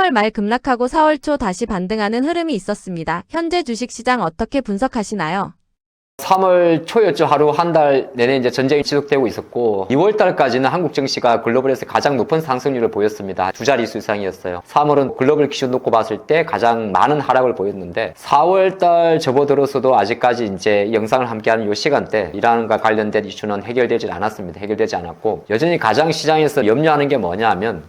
3월 말 급락하고 4월 초 다시 반등하는 흐름이 있었습니다. 현재 주식시장 어떻게 분석하시나요? 3월 초였죠. 하루 한 달 내내 이제 전쟁이 지속되고 있었고 2월 달까지는 한국 증시가 글로벌에서 가장 높은 상승률을 보였습니다. 두 자릿수 이상이었어요. 3월은 글로벌 기준 놓고 봤을 때 가장 많은 하락을 보였는데 4월 달 접어들어서도 아직까지 이제 영상을 함께하는 이 시간대 이란과 관련된 이슈는 해결되지 않았습니다. 해결되지 않았고 여전히 가장 시장에서 염려하는 게 뭐냐 하면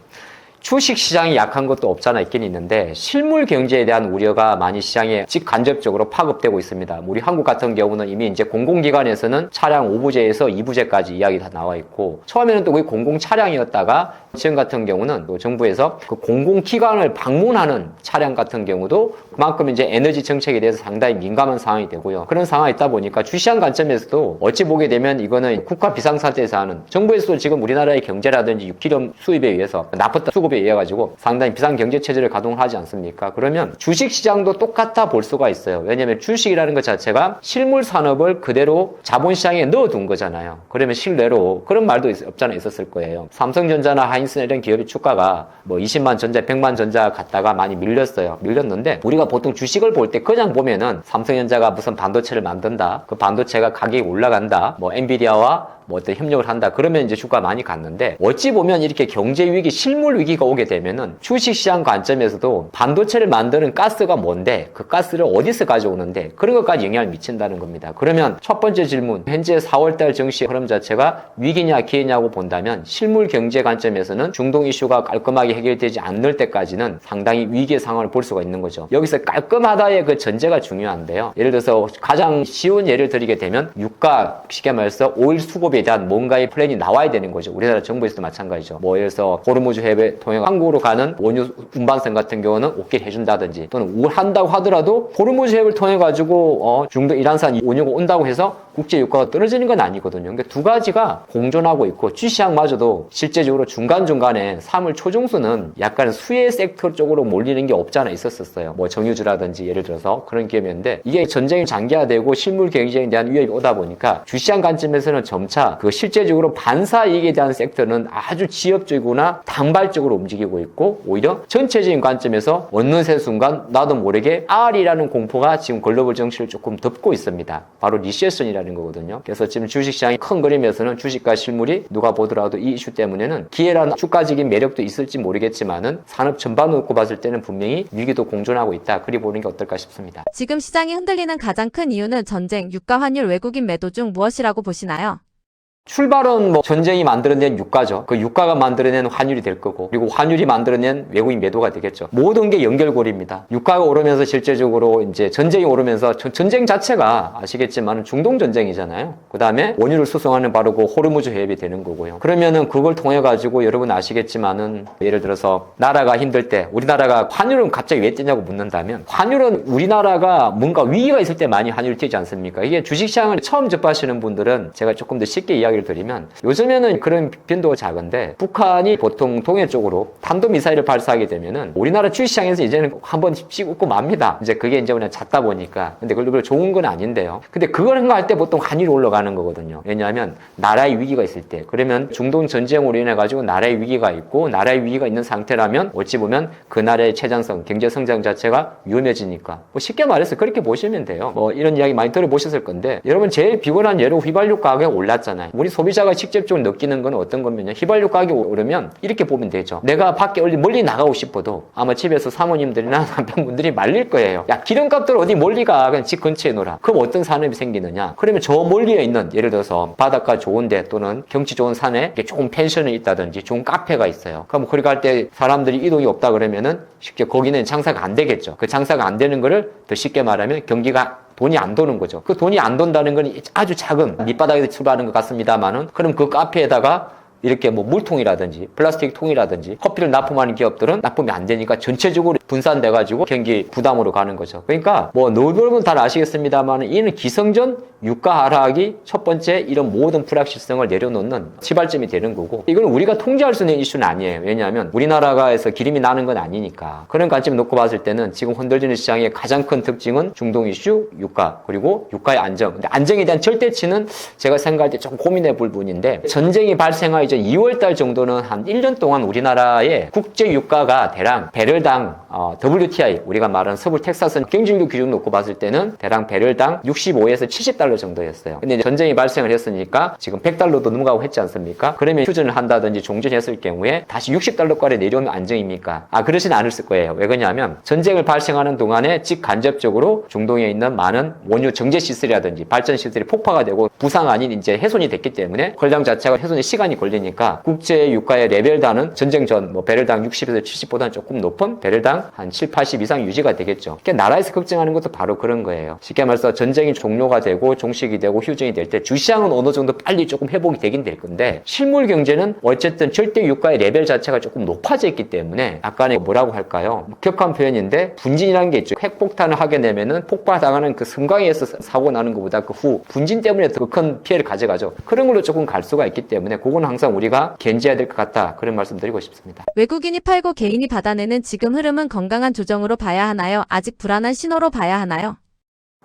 주식 시장이 약한 것도 없잖아 있긴 있는데 실물 경제에 대한 우려가 많이 시장에 직간접적으로 파급되고 있습니다. 우리 한국 같은 경우는 이미 이제 공공기관에서는 차량 5부제에서 2부제까지 이야기 다 나와 있고 처음에는 또 거의 공공 차량이었다가 지금 같은 경우는 또 정부에서 그 공공기관을 방문하는 차량 같은 경우도 그만큼 이제 에너지 정책에 대해서 상당히 민감한 상황이 되고요. 그런 상황이 있다 보니까 주시장 관점에서도 어찌 보게 되면 이거는 국가 비상사태에서 하는 정부에서도 지금 우리나라의 경제라든지 유기름 수입에 의해서 나프타 수급에 의해 가지고 상당히 비상경제체제를 가동을 하지 않습니까? 그러면 주식시장도 똑같아 볼 수가 있어요. 왜냐하면 주식이라는 것 자체가 실물 산업을 그대로 자본시장에 넣어둔 거잖아요. 그러면 실내로 그런 말도 없잖아 있었을 거예요. 삼성전자나 하인스나 이런 기업의 주가가 뭐 20만 전자, 100만 전자 갔다가 많이 밀렸는데 우리가 보통 주식을 볼 때 그냥 보면은 삼성전자가 무슨 반도체를 만든다. 그 반도체가 가격이 올라간다. 뭐 엔비디아와 뭐 어떤 협력을 한다. 그러면 이제 주가 많이 갔는데 어찌 보면 이렇게 경제 위기, 실물 위기가 오게 되면은 주식시장 관점에서도 반도체를 만드는 가스가 뭔데 그 가스를 어디서 가져오는데 그런 것까지 영향을 미친다는 겁니다. 그러면 첫 번째 질문, 현재 4월달 증시 흐름 자체가 위기냐 기회냐고 본다면 실물 경제 관점에서는 중동 이슈가 깔끔하게 해결되지 않을 때까지는 상당히 위기의 상황을 볼 수가 있는 거죠. 여기서 깔끔하다의 그 전제가 중요한데요. 예를 들어서 가장 쉬운 예를 드리게 되면 유가 쉽게 말해서 오일 수급 에 대한 뭔가의 플랜이 나와야 되는 거죠. 우리나라 정부에서도 마찬가지죠. 뭐 예를 들어서 호르무즈 해협을 통해 한국으로 가는 원유 운반선 같은 경우는 오케이 해준다든지 또는 한다고 하더라도 호르무즈 해협을 통해 가지고 중동 이란산 원유가 온다고 해서 국제 유가가 떨어지는 건 아니거든요. 그러니까 두 가지가 공존하고 있고 주시장마저도 실제적으로 중간중간에 3월 초중순은 약간 수혜 섹터 쪽으로 몰리는 게 없지 않아 있었어요. 뭐 정유주라든지 예를 들어서 그런 기업이었는데 이게 전쟁이 장기화되고 실물 경제에 대한 위협이 오다 보니까 주시장 관점에서는 점차 그 실제적으로 반사이익에 대한 섹터는 아주 지엽적이거나 단발적으로 움직이고 있고 오히려 전체적인 관점에서 어느 새 순간 나도 모르게 R이라는 공포가 지금 글로벌 정치를 조금 덮고 있습니다. 바로 리세션이라는 거거든요. 그래서 지금 주식시장의 큰 그림에서는 주식과 실물이 누가 보더라도 이 이슈 때문에는 기회라는 주가적인 매력도 있을지 모르겠지만은 산업 전반으로 놓고 봤을 때는 분명히 위기도 공존하고 있다. 그리 보는 게 어떨까 싶습니다. 지금 시장이 흔들리는 가장 큰 이유는 전쟁, 유가 환율, 외국인 매도 중 무엇이라고 보시나요? 출발은 뭐 전쟁이 만들어낸 유가죠. 그 유가가 만들어낸 환율이 될 거고 그리고 환율이 만들어낸 외국인 매도가 되겠죠. 모든 게 연결고리입니다. 유가가 오르면서 실제적으로 이제 전쟁이 오르면서 전쟁 자체가 아시겠지만 중동 전쟁이잖아요. 그 다음에 원유를 수송하는 바로 그 호르무즈 해협이 되는 거고요. 그러면은 그걸 통해 가지고 여러분 아시겠지만은 예를 들어서 나라가 힘들 때 우리나라가 환율은 갑자기 왜 뛰냐고 묻는다면 환율은 우리나라가 뭔가 위기가 있을 때 많이 환율이 뛰지 않습니까? 이게 주식시장을 처음 접하시는 분들은 제가 조금 더 쉽게 이야기를 드리면 요즘에는 그런 빈도가 작은데 북한이 보통 동해 쪽으로 탄도미사일을 발사하게 되면은 우리나라 주식시장에서 이제는 한번 찍고 맙니다. 이제 그게 이제 그냥 잦다 보니까. 근데 그걸 좋은 건 아닌데요. 근데 그걸 할 때 보통 환율이 올라가는 거거든요. 왜냐하면 나라의 위기가 있을 때 그러면 중동 전쟁으로 인해 가지고 나라의 위기가 있고 나라의 위기가 있는 상태라면 어찌 보면 그 나라의 최장성, 경제 성장 자체가 위험해지니까 뭐 쉽게 말해서 그렇게 보시면 돼요. 뭐 이런 이야기 많이 들어보셨을 건데 여러분 제일 비관한 예로 휘발유 가격이 올랐잖아요. 우리 소비자가 직접적으로 느끼는 건 어떤 거면요. 휘발유 가격이 오르면 이렇게 보면 되죠. 내가 밖에 멀리 나가고 싶어도 아마 집에서 사모님들이나 남편분들이 말릴 거예요. 야, 기름값들 어디 멀리 가. 그냥 집 근처에 놀아. 그럼 어떤 산업이 생기느냐. 그러면 저 멀리에 있는 예를 들어서 바닷가 좋은데 또는 경치 좋은 산에 조금 펜션이 있다든지 좋은 카페가 있어요. 그럼 거기 갈 때 사람들이 이동이 없다 그러면은 쉽게 거기는 장사가 안 되겠죠. 그 장사가 안 되는 거를 더 쉽게 말하면 경기가 돈이 안 도는 거죠. 그 돈이 안 돈다는 건 아주 작은 밑바닥에서 출발하는 것 같습니다만은 그럼 그 카페에다가 이렇게 뭐 물통이라든지 플라스틱 통이라든지 커피를 납품하는 기업들은 납품이 안 되니까 전체적으로 분산돼 가지고 경기 부담으로 가는 거죠. 그러니까 뭐 여러분 다 아시겠습니다만 이는 기승전 유가 하락이 첫 번째 이런 모든 불확실성을 내려놓는 시발점이 되는 거고 이건 우리가 통제할 수 있는 이슈는 아니에요. 왜냐하면 우리나라에서 기름이 나는 건 아니니까. 그런 관점 놓고 봤을 때는 지금 흔들리는 시장의 가장 큰 특징은 중동 이슈, 유가 그리고 유가의 안정. 근데 안정에 대한 절대치는 제가 생각할 때 좀 고민해 볼 부분인데 전쟁이 발생하기 이제 2월 달 정도는 한 1년 동안 우리나라의 국제 유가가 대략 배럴당 WTI 우리가 말하는 서부 텍사스 경질유 기준 놓고 봤을 때는 대략 배럴당 65에서 70달러 정도였어요. 근데 이제 전쟁이 발생을 했으니까 지금 100달러도 넘어가고 했지 않습니까? 그러면 휴전을 한다든지 종전했을 경우에 다시 60달러까지 내려오면 안정입니까? 그러진 않을 거예요. 왜 그러냐면 전쟁을 발생하는 동안에 직간접적으로 중동에 있는 많은 원유 정제 시설이라든지 발전 시설이 폭파가 되고 부상 아닌 이제 훼손이 됐기 때문에 헐당 자체가 훼손에 시간이 걸리니까 국제 유가의 레벨단은 전쟁 전 뭐 배럴당 60에서 70보다는 조금 높은 배럴당 한 7, 80 이상 유지가 되겠죠. 그러니까 나라에서 걱정하는 것도 바로 그런 거예요. 쉽게 말해서 전쟁이 종료가 되고 종식이 되고 휴전이 될 때 주시장은 어느 정도 빨리 조금 회복이 되긴 될 건데 실물 경제는 어쨌든 절대 유가의 레벨 자체가 조금 높아져 있기 때문에 약간의 뭐라고 할까요? 격한 표현인데 분진이라는 게 있죠. 핵폭탄을 하게 되면은 폭발당하는 그 성광에서 사고 나는 것보다 그 후 분진 때문에 더 큰 피해를 가져가죠. 그런 걸로 조금 갈 수가 있기 때문에 그건 항상 우리가 견제해야 될 것 같다. 그런 말씀 드리고 싶습니다. 외국인이 팔고 개인이 받아내는 지금 흐름은 건강한 조정으로 봐야 하나요? 아직 불안한 신호로 봐야 하나요?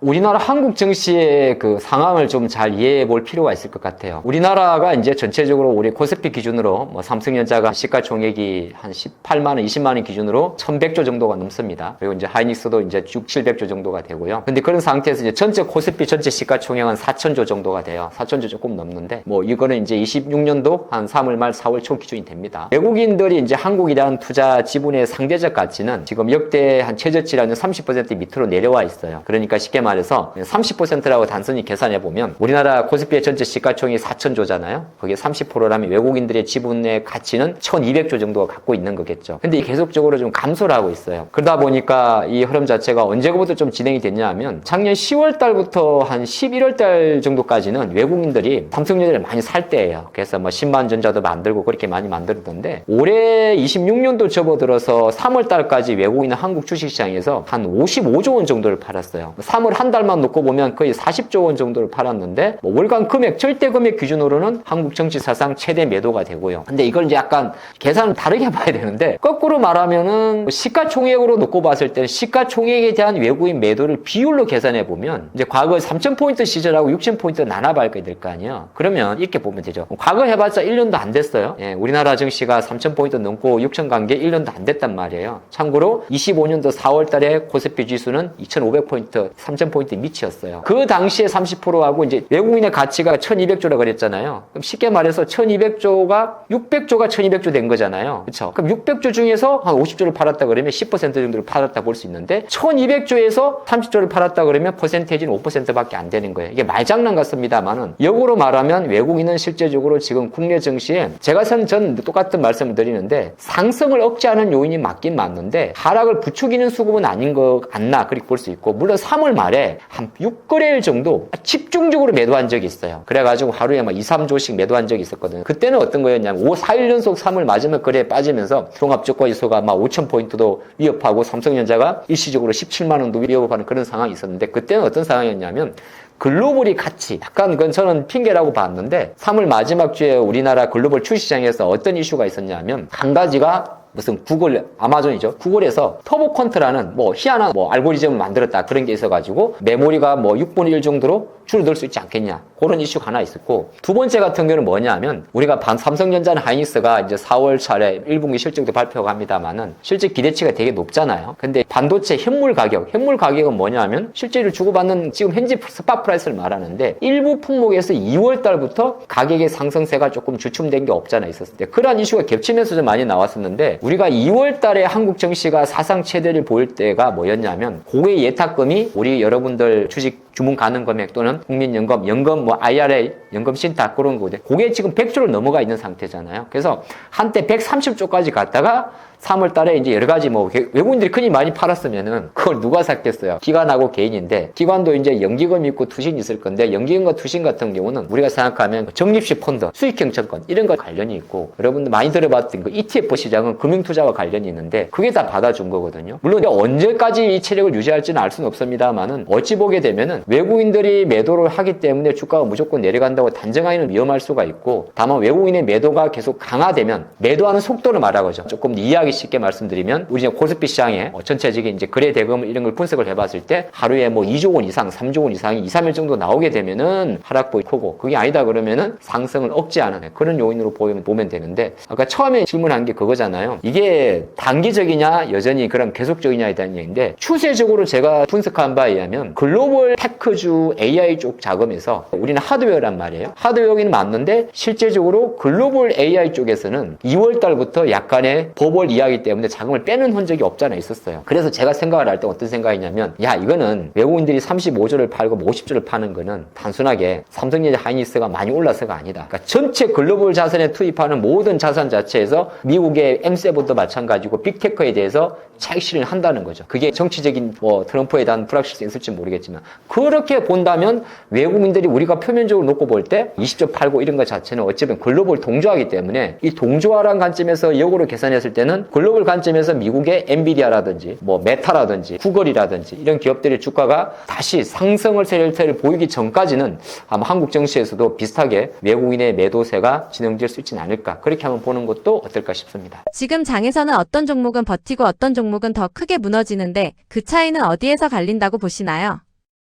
우리나라 한국 증시의 그 상황을 좀 잘 이해해 볼 필요가 있을 것 같아요. 우리나라가 이제 전체적으로 우리 코스피 기준으로 뭐 삼성전자가 시가총액이 한 18만 원, 20만 원 기준으로 1100조 정도가 넘습니다. 그리고 이제 하이닉스도 이제 6, 700조 정도가 되고요. 근데 그런 상태에서 이제 전체 코스피 전체 시가총액은 4천조 정도가 돼요. 4천조 조금 넘는데 뭐 이거는 이제 26년도 한 3월 말 4월 초 기준이 됩니다. 외국인들이 이제 한국에 대한 투자 지분의 상대적 가치는 지금 역대 한 최저치라는 30% 밑으로 내려와 있어요. 그러니까 쉽게 말해서 30%라고 단순히 계산해 보면 우리나라 코스피의 전체 시가총액이 4천조잖아요. 거기에 30%라면 외국인들의 지분의 가치는 1200조 정도가 갖고 있는 거겠죠. 근데 계속적으로 좀 감소를 하고 있어요. 그러다 보니까 이 흐름 자체가 언제부터 좀 진행이 됐냐 하면 작년 10월 달부터 한 11월 달 정도까지는 외국인들이 삼성전자를 많이 살 때예요. 그래서 뭐 10만 전자도 만들고 그렇게 많이 만들었던데 올해 26년도 접어들어서 3월 달까지 외국인은 한국 주식시장에서 한 55조 원 정도를 팔았어요. 3월 한 달만 놓고 보면 거의 40조 원 정도를 팔았는데 뭐 월간 금액, 절대 금액 기준으로는 한국 정치 사상 최대 매도가 되고요. 근데 이걸 이제 약간 계산을 다르게 봐야 되는데 거꾸로 말하면은 시가총액으로 놓고 봤을 때는 시가총액에 대한 외국인 매도를 비율로 계산해 보면 이제 과거 3,000포인트 시절하고 6,000포인트 나눠봐야 될 거 아니에요. 그러면 이렇게 보면 되죠. 과거 해봤자 1년도 안 됐어요. 예, 우리나라 증시가 3,000포인트 넘고 6,000 간 게 1년도 안 됐단 말이에요. 참고로 25년도 4월 달에 코스피 지수는 2,500포인트, 3,000포인트 밑이었어요. 그 당시에 30%하고 이제 외국인의 가치가 1,200조라 그랬잖아요. 그럼 쉽게 말해서 1,200조가 600조가 1,200조 된 거잖아요. 그렇죠? 그럼 600조 중에서 한 50조를 팔았다 그러면 10% 정도를 팔았다 볼 수 있는데 1,200조에서 30조를 팔았다 그러면 퍼센테이지는 5%밖에 안 되는 거예요. 이게 말장난 같습니다만은 역으로 말하면 외국인은 실제적으로 지금 국내 증시에 제가 전 똑같은 말씀을 드리는데 상승을 억제하는 요인이 맞긴 맞는데 하락을 부추기는 수급은 아닌 거 같나 그렇게 볼 수 있고 물론 3월 말에 한 6거래일 정도 집중적으로 매도한 적이 있어요. 그래가지고 하루에 막 2, 3조씩 매도한 적이 있었거든요. 그때는 어떤 거였냐면 4일 연속 3월 마지막 거래에 빠지면서 종합주가지수가 막 5,000포인트도 위협하고 삼성전자가 일시적으로 17만 원도 위협하는 그런 상황이 있었는데 그때는 어떤 상황이었냐면 글로벌이 같이 약간 그건 저는 핑계라고 봤는데 3월 마지막 주에 우리나라 글로벌 주식시장에서 어떤 이슈가 있었냐면 한 가지가 무슨 구글, 아마존이죠. 구글에서 터보 퀀트라는 뭐 희한한 뭐 알고리즘을 만들었다 그런 게 있어가지고 메모리가 뭐 6분의 1 정도로 줄어들 수 있지 않겠냐. 그런 이슈가 하나 있었고 두 번째 같은 경우는 뭐냐면 우리가 삼성전자는 하이닉스가 이제 4월 차례 1분기 실적도 발표가 합니다만은 실제 기대치가 되게 높잖아요. 근데 반도체 현물 가격은 뭐냐면 실제로 주고받는 지금 현재 스팟 프라이스를 말하는데 일부 품목에서 2월 달부터 가격의 상승세가 조금 주춤된 게 없잖아 있었을 때 그러한 이슈가 겹치면서 좀 많이 나왔었는데 우리가 2월 달에 한국 증시가 사상 최대를 보일 때가 뭐였냐면 고객 예탁금이 우리 여러분들 주식 주문 가능 금액 또는 국민연금, 연금 뭐 IRA, 연금 신탁 그런 거거든요. 그게 지금 100조를 넘어가 있는 상태잖아요. 그래서 한때 130조까지 갔다가 3월 달에 이제 여러 가지 뭐 외국인들이 흔히 많이 팔았으면은 그걸 누가 샀겠어요? 기관하고 개인인데 기관도 이제 연기금 있고 투신이 있을 건데 연기금과 투신 같은 경우는 우리가 생각하면 적립식 펀드, 수익형 채권 이런 거 관련이 있고 여러분들 많이 들어봤던 그 ETF 시장은 금융투자와 관련이 있는데 그게 다 받아준 거거든요. 물론 언제까지 이 체력을 유지할지는 알 수는 없습니다만은 어찌 보게 되면은 외국인들이 매도를 하기 때문에 주가가 무조건 내려간다 한다고 단정하기는 위험할 수가 있고, 다만 외국인의 매도가 계속 강화되면, 매도하는 속도를 말하고죠. 조금 이해하기 쉽게 말씀드리면, 우리 이제 코스피 시장에 전체적인 이제 거래 대금 이런 걸 분석을 해봤을 때 하루에 뭐 2조 원 이상, 3조 원 이상이 2, 3일 정도 나오게 되면은 하락폭이 크고, 그게 아니다 그러면은 상승을 억제하는 그런 요인으로 보면 되는데, 아까 처음에 질문한 게 그거잖아요. 이게 단기적이냐 여전히 그럼 계속적이냐에 대한 얘기인데, 추세적으로 제가 분석한 바에 의하면 글로벌 테크주 AI 쪽 자금에서, 우리는 하드웨어란 말이에요. 하드웨어는 맞는데 실제적으로 글로벌 AI 쪽에서는 2월 달부터 약간의 버블 이야기 때문에 자금을 빼는 흔적이 없잖아 있었어요. 그래서 제가 생각을 할 때 어떤 생각이냐면, 야, 이거는 외국인들이 35조를 팔고 50조를 파는 거는 단순하게 삼성전자 하이닉스가 많이 올라서가 아니다. 그러니까 전체 글로벌 자산에 투입하는 모든 자산 자체에서 미국의 M7도 마찬가지고 빅테크에 대해서 차익 실현을 한다는 거죠. 그게 정치적인 뭐 트럼프에 대한 불확실성이 있을지 모르겠지만, 그렇게 본다면 외국인들이 우리가 표면적으로 놓고 볼 때 20조 팔고 이런 것 자체는 어찌보면 글로벌 동조하기 때문에, 이 동조화라는 관점에서 역으로 계산했을 때는 글로벌 관점에서 미국의 엔비디아라든지 뭐 메타라든지 구글이라든지 이런 기업들의 주가가 다시 상승을 세를 보이기 전까지는 아마 한국 증시에서도 비슷하게 외국인의 매도세가 진행될 수 있지는 않을까, 그렇게 한번 보는 것도 어떨까 싶습니다. 지금 장에서는 어떤 종목은 버티고 어떤 종목은 더 크게 무너지는데 그 차이는 어디에서 갈린다고 보시나요?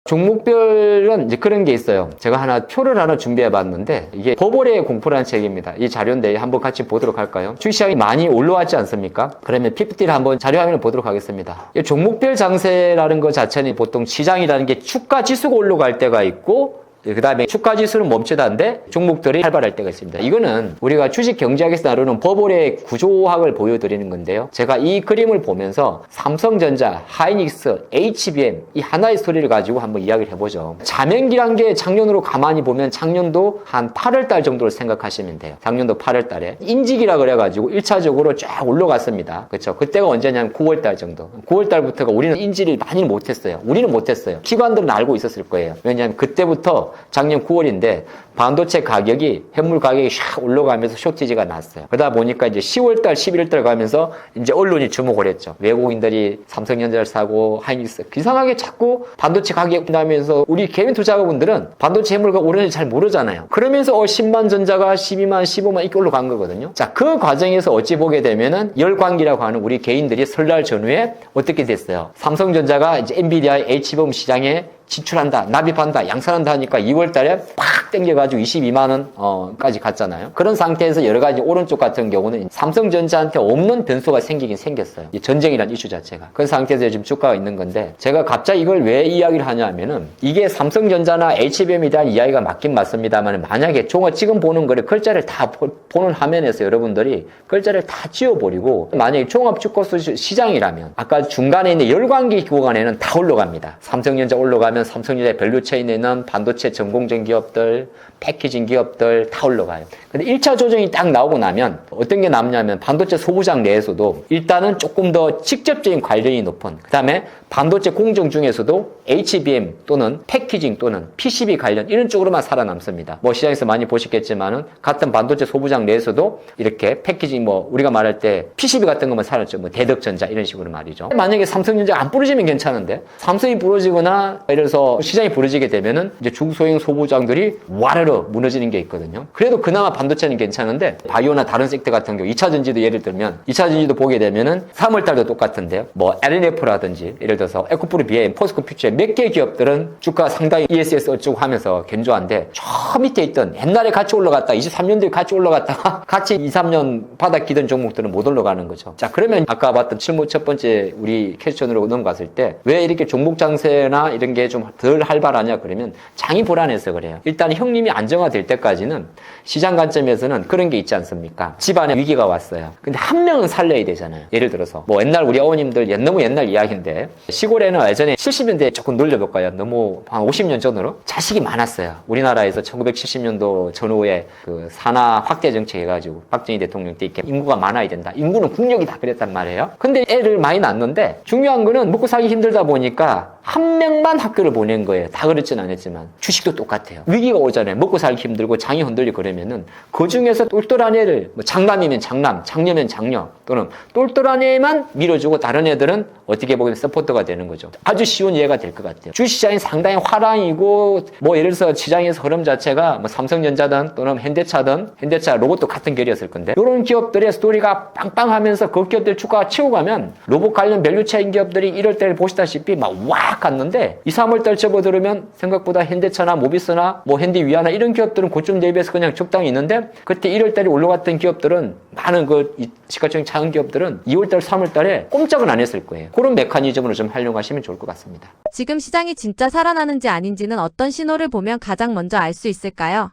종목별은 이제 그런 게 있어요. 제가 표를 하나 준비해 봤는데, 이게 버블의 공포라는 책입니다. 이 자료인데 한번 같이 보도록 할까요? 주식시장이 많이 올라왔지 않습니까? 그러면 PPT를 한번 자료화면을 보도록 하겠습니다. 이 종목별 장세라는 것 자체는 보통 시장이라는 게 주가 지수가 올라갈 때가 있고, 그 다음에 주가 지수는 멈추다는데 종목들이 활발할 때가 있습니다. 이거는 우리가 주식 경제학에서 다루는 버블의 구조학을 보여드리는 건데요. 제가 이 그림을 보면서 삼성전자, 하이닉스, HBM 이 하나의 스토리를 가지고 한번 이야기를 해보죠. 자명기란 게 작년으로 가만히 보면 작년도 한 8월 달 정도를 생각하시면 돼요. 작년도 8월 달에 인지기라 그래가지고 1차적으로 쫙 올라갔습니다. 그렇죠? 그때가 언제냐면 9월 달 정도. 9월 달부터가 우리는 인지를 많이 못했어요. 우리는 못했어요. 기관들은 알고 있었을 거예요. 왜냐하면 그때부터 작년 9월인데 반도체 가격이, 현물 가격이 샥 올라가면서 쇼티지가 났어요. 그러다 보니까 이제 10월달, 11월달 가면서 이제 언론이 주목을 했죠. 외국인들이 삼성전자를 사고 하이닉스. 이상하게 자꾸 반도체 가격이 나면서 우리 개인 투자가분들은 반도체 현물가 오르는지 잘 모르잖아요. 그러면서 10만 전자가 12만, 15만 이렇게 올라간 거거든요. 자, 그 과정에서 어찌 보게 되면은 열광기라고 하는 우리 개인들이 설날 전후에 어떻게 됐어요? 삼성전자가 이제 엔비디아의 HBM 시장에 진출한다, 납입한다, 양산한다 하니까 2월 달에 팍 땡겨가지고 22만 원까지 갔잖아요. 그런 상태에서 여러 가지 오른쪽 같은 경우는 삼성전자한테 없는 변수가 생기긴 생겼어요. 이 전쟁이라는 이슈 자체가. 그런 상태에서 지금 주가가 있는 건데, 제가 갑자기 이걸 왜 이야기를 하냐 하면은, 이게 삼성전자나 HBM에 대한 이야기가 맞긴 맞습니다만, 만약에 지금 보는 거를 글자를 다 보는 화면에서 여러분들이 글자를 다 지워버리고, 만약에 종합주가수 시장이라면 아까 중간에 있는 열광기 구간에는 다 올라갑니다. 삼성전자 올라가면 삼성전자의 밸류체인에 있는 반도체 전공정 기업들, 패키징 기업들 다 올라가요. 근데 1차 조정이 딱 나오고 나면 어떤 게 남냐면, 반도체 소부장 내에서도 일단은 조금 더 직접적인 관련이 높은, 그 다음에 반도체 공정 중에서도 HBM 또는 패키징 또는 PCB 관련 이런 쪽으로만 살아남습니다. 뭐 시장에서 많이 보셨겠지만은 같은 반도체 소부장 내에서도 이렇게 패키징, 뭐 우리가 말할 때 PCB 같은 것만 살았죠. 뭐 대덕전자 이런 식으로 말이죠. 만약에 삼성전자가 안 부러지면 괜찮은데, 삼성이 부러지거나 예를 들어서 시장이 부러지게 되면은 이제 중소형 소부장들이 와르르 무너지는 게 있거든요. 그래도 그나마 반도체는 괜찮은데, 바이오나 다른 섹터 같은 경우 2차 전지도 예를 들면 2차 전지도 보게 되면은 3월 달도 똑같은데요. 뭐 LNF라든지 예를 들어서 에코프로 BM, 포스코 퓨처 몇 개 기업들은 주가 상당히 ESS 어쩌고 하면서 견조한데, 저 밑에 있던 옛날에 같이 올라갔다 23년도에 같이 올라갔다가 같이 2, 3년 바닥 기던 종목들은 못 올라가는 거죠. 자, 그러면 아까 봤던 첫 번째 우리 퀘스천으로 넘어갔을 때 왜 이렇게 종목 장세나 이런 게 좀 덜 활발하냐 그러면, 장이 불안해서 그래요. 일단 형님이 안정화될 때까지는 시장 관점에서는 그런 게 있지 않습니까? 집안에 위기가 왔어요. 근데 한 명은 살려야 되잖아요. 예를 들어서 뭐 옛날 우리 어머님들, 너무 옛날 이야기인데, 시골에는 예전에 70년대에 조금 놀려볼까요? 너무 한 50년 전으로 자식이 많았어요. 우리나라에서 1970년도 전후에 그 산하 확대 정책 해가지고 박정희 대통령 때 이렇게 인구가 많아야 된다. 인구는 국력이 다 그랬단 말이에요. 근데 애를 많이 낳는데 중요한 거는 먹고 살기 힘들다 보니까 한 명만 학교를 보낸 거예요. 다 그렇진 않았지만. 주식도 똑같아요. 위기가 오잖아요. 먹고 살기 힘들고 장이 흔들리고 그러면은 그 중에서 똘똘한 애를 뭐 장남이면 장남, 장녀면 장녀 또는 똘똘한 애만 밀어주고 다른 애들은 어떻게 보면 서포터가 되는 거죠. 아주 쉬운 예가 될 것 같아요. 주식시장이 상당히 화랑이고 뭐 예를 들어서 시장에서 흐름 자체가 뭐 삼성전자든 또는 현대차 로봇도 같은 결이었을 건데 이런 기업들의 스토리가 빵빵하면서 그 기업들 주가가 치고 가면 로봇 관련 밸류체인 기업들이 1월달에 보시다시피 막 왁 갔는데 2, 3월달 접어들으면 생각보다 현대차나 모비스나 뭐 현대위아나 이런 기업들은 고점 대비해서 그냥 적당히 있는데 그때 1월달에 올라갔던 기업들은 많은 그 시가총액 작은 기업들은 2월달, 3월달에 꼼짝은 안 했을 거예요. 그런 메커니즘으로 좀 활용하시면 좋을 것 같습니다. 지금 시장이 진짜 살아나는지 아닌지는 어떤 신호를 보면 가장 먼저 알 수 있을까요?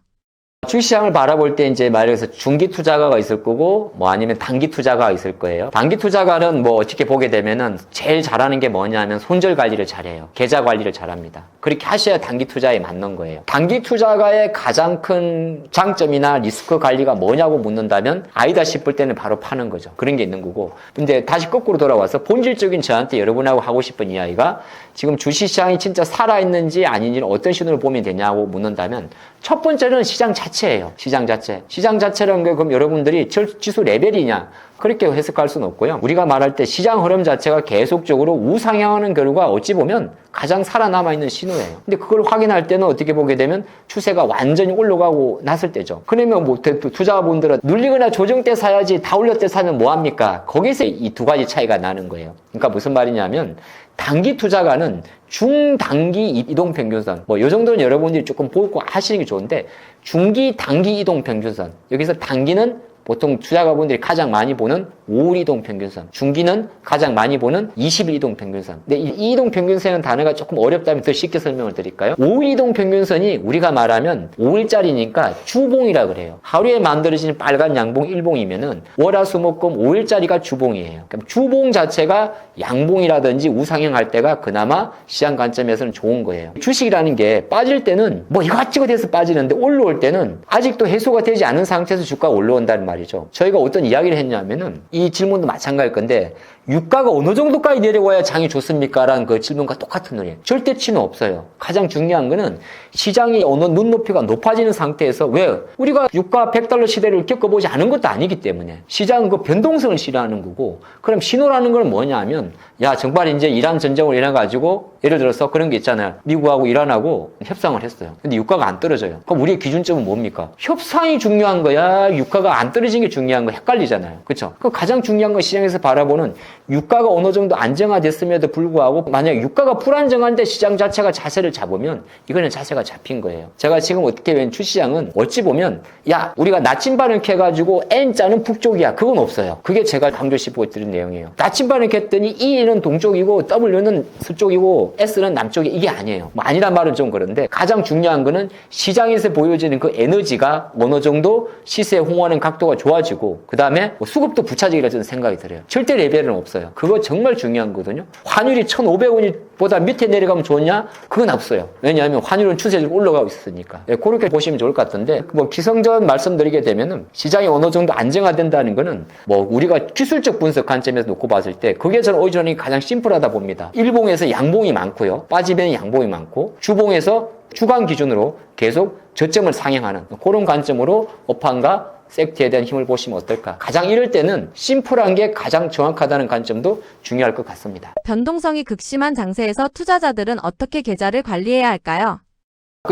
주식시장을 바라볼 때 이제 말해서 중기 투자가가 있을 거고 뭐 아니면 단기 투자가가 있을 거예요. 단기 투자가는 뭐 어떻게 보게 되면은 제일 잘하는 게 뭐냐면 손절 관리를 잘해요. 계좌 관리를 잘합니다. 그렇게 하셔야 단기 투자에 맞는 거예요. 단기 투자가의 가장 큰 장점이나 리스크 관리가 뭐냐고 묻는다면 아니다 싶을 때는 바로 파는 거죠. 그런 게 있는 거고. 근데 다시 거꾸로 돌아와서 본질적인 저한테 여러분하고 하고 싶은 이야기가 지금 주식시장이 진짜 살아있는지 아닌지는 어떤 신호를 보면 되냐고 묻는다면 첫 번째는 시장 자체예요. 시장 자체. 시장 자체라는 게 그럼 여러분들이 지수 레벨이냐 그렇게 해석할 수는 없고요. 우리가 말할 때 시장 흐름 자체가 계속적으로 우상향하는 결과 어찌 보면 가장 살아남아있는 신호예요. 근데 그걸 확인할 때는 어떻게 보게 되면 추세가 완전히 올라가고 났을 때죠. 그러면 뭐 투자분들은 눌리거나 조정 때 사야지 다 올렸을 때 사면 뭐합니까? 거기서 이 두 가지 차이가 나는 거예요. 그러니까 무슨 말이냐면 단기 투자가는 중단기 이동평균선 뭐 이 정도는 여러분들이 조금 보고 하시는 게 좋은데 중기 단기 이동평균선 여기서 단기는 보통 투자가분들이 가장 많이 보는 5일 이동평균선, 중기는 가장 많이 보는 20일 이동평균선. 근데 이 이동평균선이라는 단어가 조금 어렵다면 더 쉽게 설명을 드릴까요? 5일 이동평균선이 우리가 말하면 5일짜리니까 주봉이라 그래요. 하루에 만들어지는 빨간 양봉 1봉이면은 월화수목금 5일짜리가 주봉이에요. 그럼 주봉 자체가 양봉이라든지 우상향할 때가 그나마 시장 관점에서는 좋은 거예요. 주식이라는 게 빠질 때는 뭐 이것저것 해서 빠지는데 올라올 때는 아직도 해소가 되지 않은 상태에서 주가가 올라온다는 말이죠. 저희가 어떤 이야기를 했냐면은 이 질문도 마찬가지일 건데 유가가 어느 정도까지 내려와야 장이 좋습니까? 라는 그 질문과 똑같은 논리예요. 절대치는 없어요. 가장 중요한 거는 시장이 어느 눈높이가 높아지는 상태에서 왜? 우리가 유가 100달러 시대를 겪어보지 않은 것도 아니기 때문에 시장은 그 변동성을 싫어하는 거고 그럼 신호라는 건 뭐냐 하면 야 정말 이제 이란 전쟁을 일어나가지고 예를 들어서 그런 게 있잖아요. 미국하고 이란하고 협상을 했어요. 근데 유가가 안 떨어져요. 그럼 우리의 기준점은 뭡니까? 협상이 중요한 거야? 유가가 안 떨어지는 게 중요한 거야? 헷갈리잖아요. 그렇죠? 그 가장 중요한 건 시장에서 바라보는 유가가 어느 정도 안정화됐음에도 불구하고 만약 유가가 불안정한데 시장 자체가 자세를 잡으면 이거는 자세가 잡힌 거예요. 제가 지금 어떻게 보면 주시장은 어찌 보면 야 우리가 나침반을 캐가지고 N자는 북쪽이야. 그건 없어요. 그게 제가 강조시키고 드린 내용이에요. 나침반을 캤더니 E는 동쪽이고 W는 서쪽이고 S는 남쪽이 이게 아니에요. 뭐 아니란 말은 좀 그런데 가장 중요한 거는 시장에서 보여지는 그 에너지가 어느 정도 시세에 홍하는 각도가 좋아지고 그 다음에 뭐 수급도 붙여지기라 저는 생각이 들어요. 절대 레벨은 없어요. 그거 정말 중요한 거거든요. 환율이 1,500원보다 밑에 내려가면 좋냐? 그건 없어요. 왜냐하면 환율은 추세적으로 올라가고 있으니까. 예, 그렇게 보시면 좋을 것 같은데 뭐 기성전 말씀드리게 되면은 시장이 어느 정도 안정화된다는 거는 뭐 우리가 기술적 분석 관점에서 놓고 봤을 때 그게 저는 오히려 가장 심플하다 봅니다. 일봉에서 양봉이 많고요. 빠지면 양봉이 많고 주봉에서 주간 기준으로 계속 저점을 상향하는 그런 관점으로 업황과 섹트에 대한 힘을 보시면 어떨까? 가장 이럴 때는 심플한 게 가장 정확하다는 관점도 중요할 것 같습니다. 변동성이 극심한 장세에서 투자자들은 어떻게 계좌를 관리해야 할까요?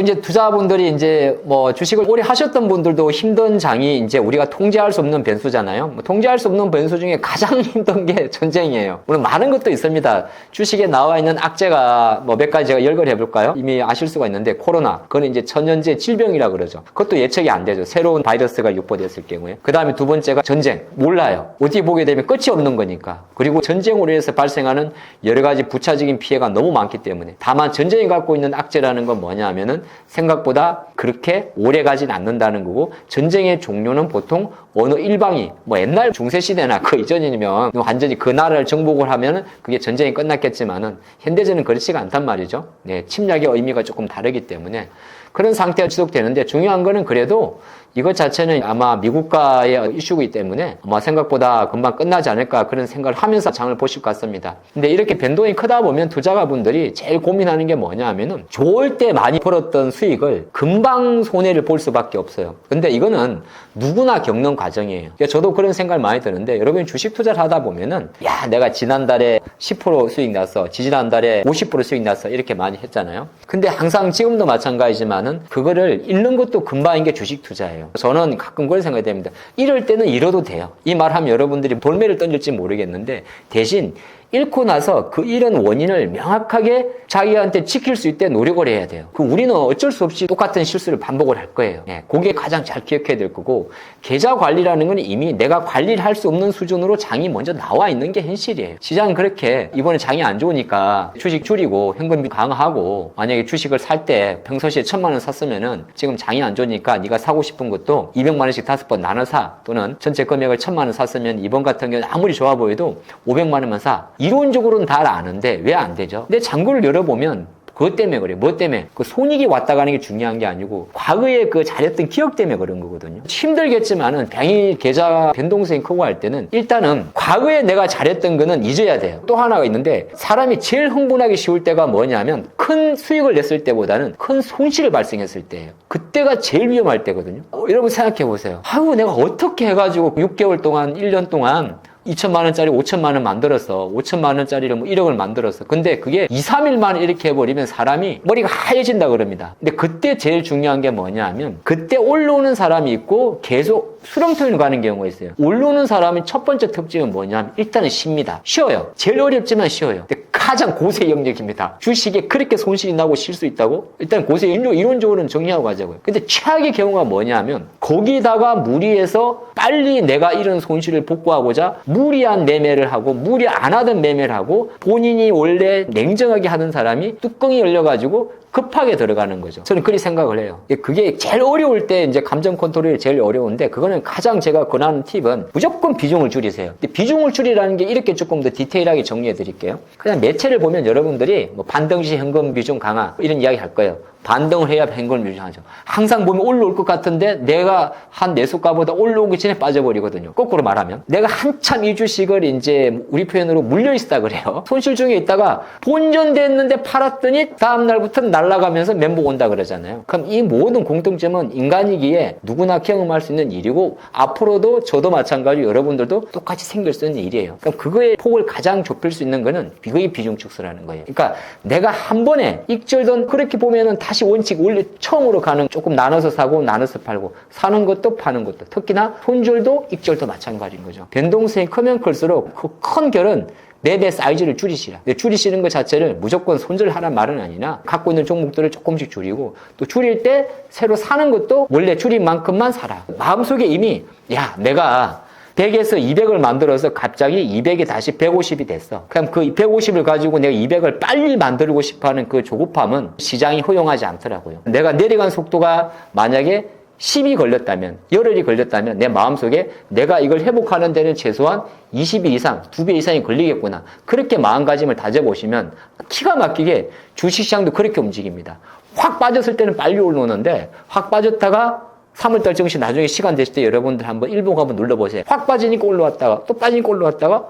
이제 투자분들이 이제 뭐 주식을 오래 하셨던 분들도 힘든 장이 이제 우리가 통제할 수 없는 변수잖아요. 뭐 통제할 수 없는 변수 중에 가장 힘든 게 전쟁이에요. 물론 많은 것도 있습니다. 주식에 나와 있는 악재가 뭐 몇 가지 제가 열거를 해볼까요? 이미 아실 수가 있는데 코로나, 그건 이제 천연제 질병이라 그러죠. 그것도 예측이 안 되죠. 새로운 바이러스가 유포됐을 경우에. 그 다음에 두 번째가 전쟁. 몰라요. 어떻게 보게 되면 끝이 없는 거니까. 그리고 전쟁으로 인해서 발생하는 여러 가지 부차적인 피해가 너무 많기 때문에. 다만 전쟁이 갖고 있는 악재라는 건 뭐냐 하면은 생각보다 그렇게 오래 가진 않는다는 거고 전쟁의 종료는 보통 어느 일방이 뭐 옛날 중세시대나 그 이전이면 완전히 그 나라를 정복을 하면은 그게 전쟁이 끝났겠지만은 현대전은 그렇지가 않단 말이죠. 네, 침략의 의미가 조금 다르기 때문에 그런 상태가 지속되는데 중요한 거는 그래도 이것 자체는 아마 미국과의 이슈이기 때문에 아마 생각보다 금방 끝나지 않을까 그런 생각을 하면서 장을 보실 것 같습니다. 근데 이렇게 변동이 크다 보면 투자가분들이 제일 고민하는 게 뭐냐 하면은 좋을 때 많이 벌었던 수익을 금방 손해를 볼 수밖에 없어요. 근데 이거는 누구나 겪는 과정이에요. 그러니까 저도 그런 생각을 많이 드는데 여러분이 주식 투자를 하다 보면은 야 내가 지난달에 10% 수익 났어, 지지난달에 50% 수익 났어 이렇게 많이 했잖아요. 근데 항상 지금도 마찬가지지만은 그거를 잃는 것도 금방인 게 주식 투자예요. 저는 가끔 그런 생각이 됩니다. 이럴 때는 잃어도 돼요. 이 말하면 여러분들이 돌매를 던질지 모르겠는데 대신 잃고 나서 그 잃은 원인을 명확하게 자기한테 지킬 수 있게 노력을 해야 돼요. 우리는 어쩔 수 없이 똑같은 실수를 반복을 할 거예요. 그게 가장 잘 기억해야 될 거고 계좌 관리라는 건 이미 내가 관리를 할 수 없는 수준으로 장이 먼저 나와 있는 게 현실이에요. 시장은 그렇게 이번에 장이 안 좋으니까 주식 줄이고 현금비 강화하고 만약에 주식을 살 때 평소시에 1,000만 원 샀으면은 지금 장이 안 좋으니까 네가 사고 싶은 것도 200만 원씩 5번 나눠 사 또는 전체 금액을 1,000만 원 샀으면 이번 같은 경우는 아무리 좋아 보여도 500만 원만 사. 이론적으로는 다 아는데 왜 안 되죠? 근데 장구를 열어보면 그것 때문에 그래요. 뭐 때문에? 그 손익이 왔다 가는 게 중요한 게 아니고 과거에 그 잘했던 기억 때문에 그런 거거든요. 힘들겠지만은 당연히 계좌 변동성이 크고 할 때는 일단은 과거에 내가 잘했던 거는 잊어야 돼요. 또 하나가 있는데 사람이 제일 흥분하기 쉬울 때가 뭐냐면 큰 수익을 냈을 때보다는 큰 손실을 발생했을 때예요. 그때가 제일 위험할 때거든요. 여러분 생각해 보세요. 아유 내가 어떻게 해가지고 6개월 동안 1년 동안 2천만 원짜리 5천만 원 만들었어. 5천만 원짜리를 뭐 1억을 만들었어. 근데 그게 2, 3일 만에 이렇게 해버리면 사람이 머리가 하얘진다 그럽니다. 근데 그때 제일 중요한 게 뭐냐 하면 그때 올라오는 사람이 있고 계속 수렁터를 가는 경우가 있어요. 올라오는 사람의 첫 번째 특징은 뭐냐 하면 일단은 쉽니다. 쉬워요. 제일 어렵지만 쉬워요. 근데 가장 고세 영역입니다. 주식에 그렇게 손실이 나고 쉴 수 있다고? 일단 고세 이론적으로는 정리하고 가자고요. 근데 최악의 경우가 뭐냐 하면 거기다가 무리해서 빨리 내가 이런 손실을 복구하고자 무리한 매매를 하고 무리 안 하던 매매를 하고 본인이 원래 냉정하게 하던 사람이 뚜껑이 열려가지고 급하게 들어가는 거죠. 저는 그렇게 생각을 해요. 그게 제일 어려울 때 이제 감정 컨트롤이 제일 어려운데 그거는 가장 제가 권하는 팁은 무조건 비중을 줄이세요. 근데 비중을 줄이라는 게 이렇게 조금 더 디테일하게 정리해 드릴게요. 그냥 매체를 보면 여러분들이 뭐 반등시 현금 비중 강화 이런 이야기 할 거예요. 반등을 해야 현금을 유지하죠. 항상 보면 올라올 것 같은데 내가 한 매수가보다 올라오기 전에 빠져버리거든요. 거꾸로 말하면 내가 한참 이 주식을 이제 우리 표현으로 물려있다 그래요. 손실 중에 있다가 본전됐는데 팔았더니 다음날부터 날아가면서 멘붕 온다 그러잖아요. 그럼 이 모든 공통점은 인간이기에 누구나 경험할 수 있는 일이고 앞으로도 저도 마찬가지로 여러분들도 똑같이 생길 수 있는 일이에요. 그럼 그거의 폭을 가장 좁힐 수 있는 거는 그거의 비중 축소라는 거예요. 그러니까 내가 한 번에 익절던 그렇게 보면은 다시 원칙 원래 처음으로 가는 조금 나눠서 사고 나눠서 팔고 사는 것도 파는 것도 특히나 손절도 익절도 마찬가지인 거죠. 변동성이 크면 클수록 그 큰 결은 매매 사이즈를 줄이시라. 근데 줄이시는 것 자체를 무조건 손절하라는 말은 아니라 갖고 있는 종목들을 조금씩 줄이고 또 줄일 때 새로 사는 것도 원래 줄인 만큼만 사라. 마음속에 이미 야 내가 100에서 200을 만들어서 갑자기 200이 다시 150이 됐어. 그럼 그 150을 가지고 내가 200을 빨리 만들고 싶어하는 그 조급함은 시장이 허용하지 않더라고요. 내가 내려간 속도가 만약에 10이 걸렸다면, 열흘이 걸렸다면 내 마음속에 내가 이걸 회복하는 데는 최소한 20일 이상, 2배 이상이 걸리겠구나. 그렇게 마음가짐을 다져보시면 기가 막히게 주식시장도 그렇게 움직입니다. 확 빠졌을 때는 빨리 올라오는데 확 빠졌다가 3월달 정시 나중에 시간 되실 때 여러분들 한번 일봉 한번 눌러보세요. 확 빠지니까 올라왔다가 또 빠지니까 올라왔다가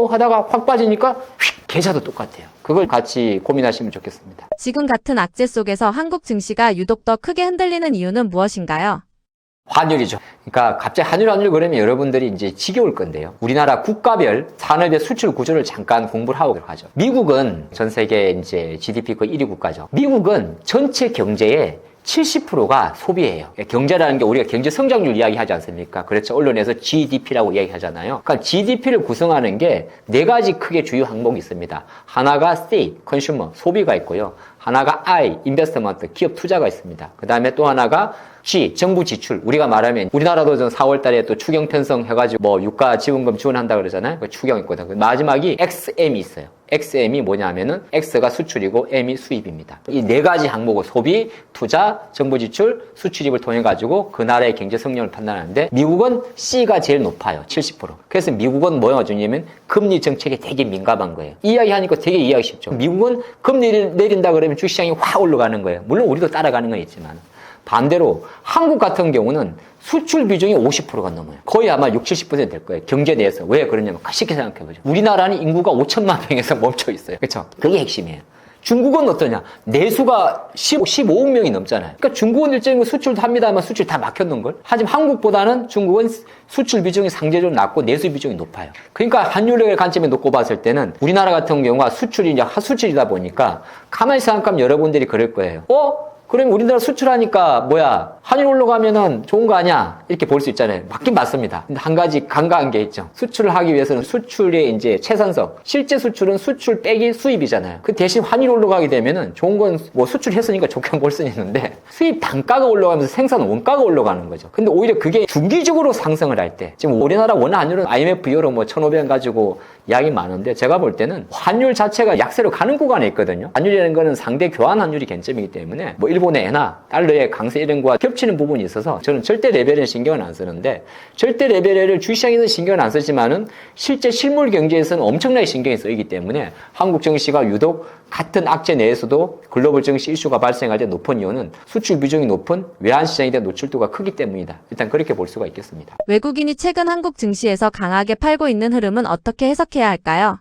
하다가 확 빠지니까 휙 계좌도 똑같아요. 그걸 같이 고민하시면 좋겠습니다. 지금 같은 악재 속에서 한국 증시가 유독 더 크게 흔들리는 이유는 무엇인가요? 환율이죠. 그러니까 갑자기 환율 그러면 여러분들이 이제 지겨울 건데요. 우리나라 국가별 산업의 수출 구조를 잠깐 공부를 하고 가죠. 미국은 전 세계 이제 GDP 그 1위 국가죠. 미국은 전체 경제의 70%가 소비예요. 경제라는 게 우리가 경제 성장률 이야기하지 않습니까? 그렇죠. 언론에서 GDP라고 이야기하잖아요. 그러니까 GDP를 구성하는 게 네 가지 크게 주요 항목이 있습니다. 하나가 C, 컨슈머, 소비가 있고요. 하나가 I, 인베스트먼트, 기업 투자가 있습니다. 그 다음에 또 하나가 G, 정부 지출. 우리가 말하면 우리나라도 전 4월 달에 또 추경 편성 해가지고 뭐 유가 지원금 지원한다 그러잖아요. 그 추경 있거든. 마지막이 XM이 있어요. XM이 뭐냐면은 X가 수출이고 M이 수입입니다. 이 네 가지 항목을 소비, 투자, 정부 지출, 수출입을 통해 가지고 그 나라의 경제 성장을 판단하는데 미국은 C가 제일 높아요. 70%. 그래서 미국은 뭐가 중요하면 금리 정책에 되게 민감한 거예요. 이야기하니까 되게 이해하기 쉽죠. 미국은 금리를 내린다 그러면 그러면 주식시장이 확 올라가는 거예요. 물론 우리도 따라가는 건 있지만. 반대로 한국 같은 경우는 수출 비중이 50%가 넘어요. 거의 아마 60, 70% 될 거예요. 경제 내에서. 왜 그러냐면 쉽게 생각해보죠. 우리나라는 인구가 5천만 명에서 멈춰 있어요. 그렇죠? 그게 핵심이에요. 중국은 어떠냐? 내수가 15억 명이 넘잖아요. 그러니까 중국은 일정히 수출도 합니다만 수출 다 막혔는걸? 하지만 한국보다는 중국은 수출 비중이 상대적으로 낮고 내수 비중이 높아요. 그러니까 환율의 관점에 놓고 봤을 때는 우리나라 같은 경우가 수출이 이제 하수출이다 보니까 가만히 생각하면 여러분들이 그럴 거예요. 그럼 우리나라 수출하니까 환율 올라가면은 좋은 거 아니야? 이렇게 볼 수 있잖아요. 맞긴 맞습니다. 근데 한 가지 간과한 게 있죠. 수출을 하기 위해서는 수출의 이제 최선석. 실제 수출은 수출 빼기 수입이잖아요. 그 대신 환율 올라가게 되면은 좋은 건 수출했으니까 좋게 볼 수는 있는데 수입 단가가 올라가면서 생산 원가가 올라가는 거죠. 근데 오히려 그게 중기적으로 상승을 할 때 지금 우리나라 원 환율은 IMF 이후로 1,500원 가지고 이야기 많은데 제가 볼 때는 환율 자체가 약세로 가는 구간에 있거든요. 환율이라는 거는 상대 교환 환율이 개념이기 때문에 일본의 엔화, 달러의 강세 이런 거와 겹치는 부분이 있어서 저는 절대 레벨에는 신경을 안 쓰는데 절대 레벨을 주식시장에서 신경을 안 쓰지만은 실제 실물 경제에서는 엄청나게 신경이 쓰이기 때문에 한국 증시가 유독 같은 악재 내에서도 글로벌 증시 이슈가 발생할 때 높은 이유는 수출 비중이 높은 외환시장에 대한 노출도가 크기 때문이다. 일단 그렇게 볼 수가 있겠습니다. 외국인이 최근 한국 증시에서 강하게 팔고 있는 흐름은 어떻게 해석해야 할까요?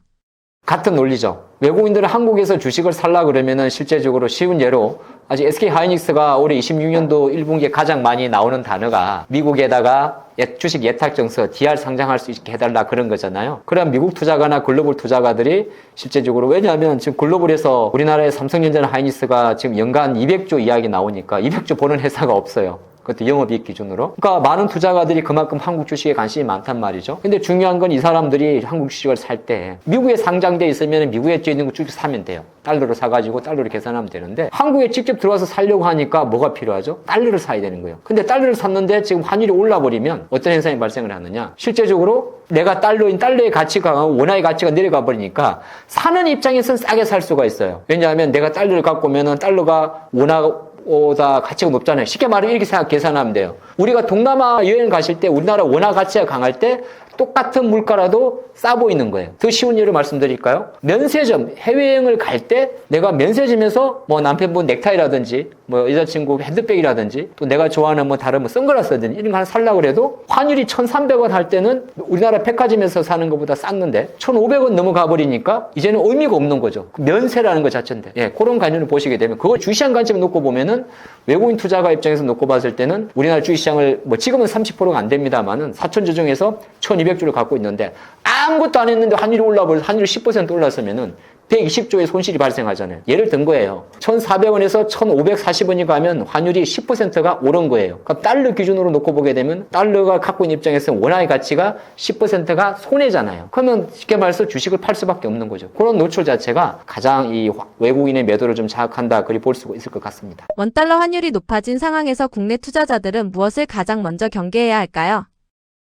같은 논리죠. 외국인들은 한국에서 주식을 살라 그러면은 실제적으로 쉬운 예로 아직 SK 하이닉스가 올해 26년도 1분기에 가장 많이 나오는 단어가 미국에다가 주식 예탁 정서 DR 상장할 수 있게 해달라 그런 거잖아요. 그럼 미국 투자가나 글로벌 투자가들이 실제적으로 왜냐하면 지금 글로벌에서 우리나라의 삼성전자나 하이닉스가 지금 연간 200조 이야기 나오니까 200조 보는 회사가 없어요. 그것도 영업이익 기준으로. 그러니까 많은 투자가들이 그만큼 한국 주식에 관심이 많단 말이죠. 근데 중요한 건 이 사람들이 한국 주식을 살 때 미국에 상장돼 있으면 미국에 쪄 있는 거 주식 사면 돼요. 달러로 사가지고 달러로 계산하면 되는데 한국에 직접 들어와서 살려고 하니까 뭐가 필요하죠? 달러를 사야 되는 거예요. 근데 달러를 샀는데 지금 환율이 올라버리면 어떤 현상이 발생을 하느냐? 실제적으로 내가 달러의 가치가 원화의 가치가 내려가 버리니까 사는 입장에서는 싸게 살 수가 있어요. 왜냐하면 내가 달러를 갖고 오면은 달러가 원화보다 가치가 높잖아요. 쉽게 말하면 이렇게 계산하면 돼요. 우리가 동남아 여행 가실 때 우리나라 원화 가치가 강할 때 똑같은 물가라도 싸 보이는 거예요. 더 쉬운 예로 말씀드릴까요? 면세점, 해외여행을 갈 때 내가 면세점에서 남편분 넥타이라든지 여자친구 핸드백이라든지 또 내가 좋아하는 다른 선글라스라든지 이런 거 하나 살려고 그래도 환율이 1,300원 할 때는 우리나라 백화점에서 사는 것보다 쌌는데 1,500원 넘어가 버리니까 이제는 의미가 없는 거죠. 면세라는 것 자체인데. 예, 그런 관점을 보시게 되면 그걸 주시장 관점에 놓고 보면은 외국인 투자가 입장에서 놓고 봤을 때는 우리나라 주식시장을 지금은 30%가 안 됩니다만은 4천조 중에서 1,200조를 갖고 있는데 아무것도 안 했는데 환율이 올라버려서 환율이 10% 올랐으면은 120조의 손실이 발생하잖아요. 예를 든 거예요. 1,400원에서 1,540원이 가면 환율이 10%가 오른 거예요. 그럼 달러 기준으로 놓고 보게 되면 달러가 갖고 있는 입장에서는 원화의 가치가 10%가 손해잖아요. 그러면 쉽게 말해서 주식을 팔 수밖에 없는 거죠. 그런 노출 자체가 가장 이 외국인의 매도를 좀 자극한다 그리 볼 수 있을 것 같습니다. 원달러 환율이 높아진 상황에서 국내 투자자들은 무엇을 가장 먼저 경계해야 할까요?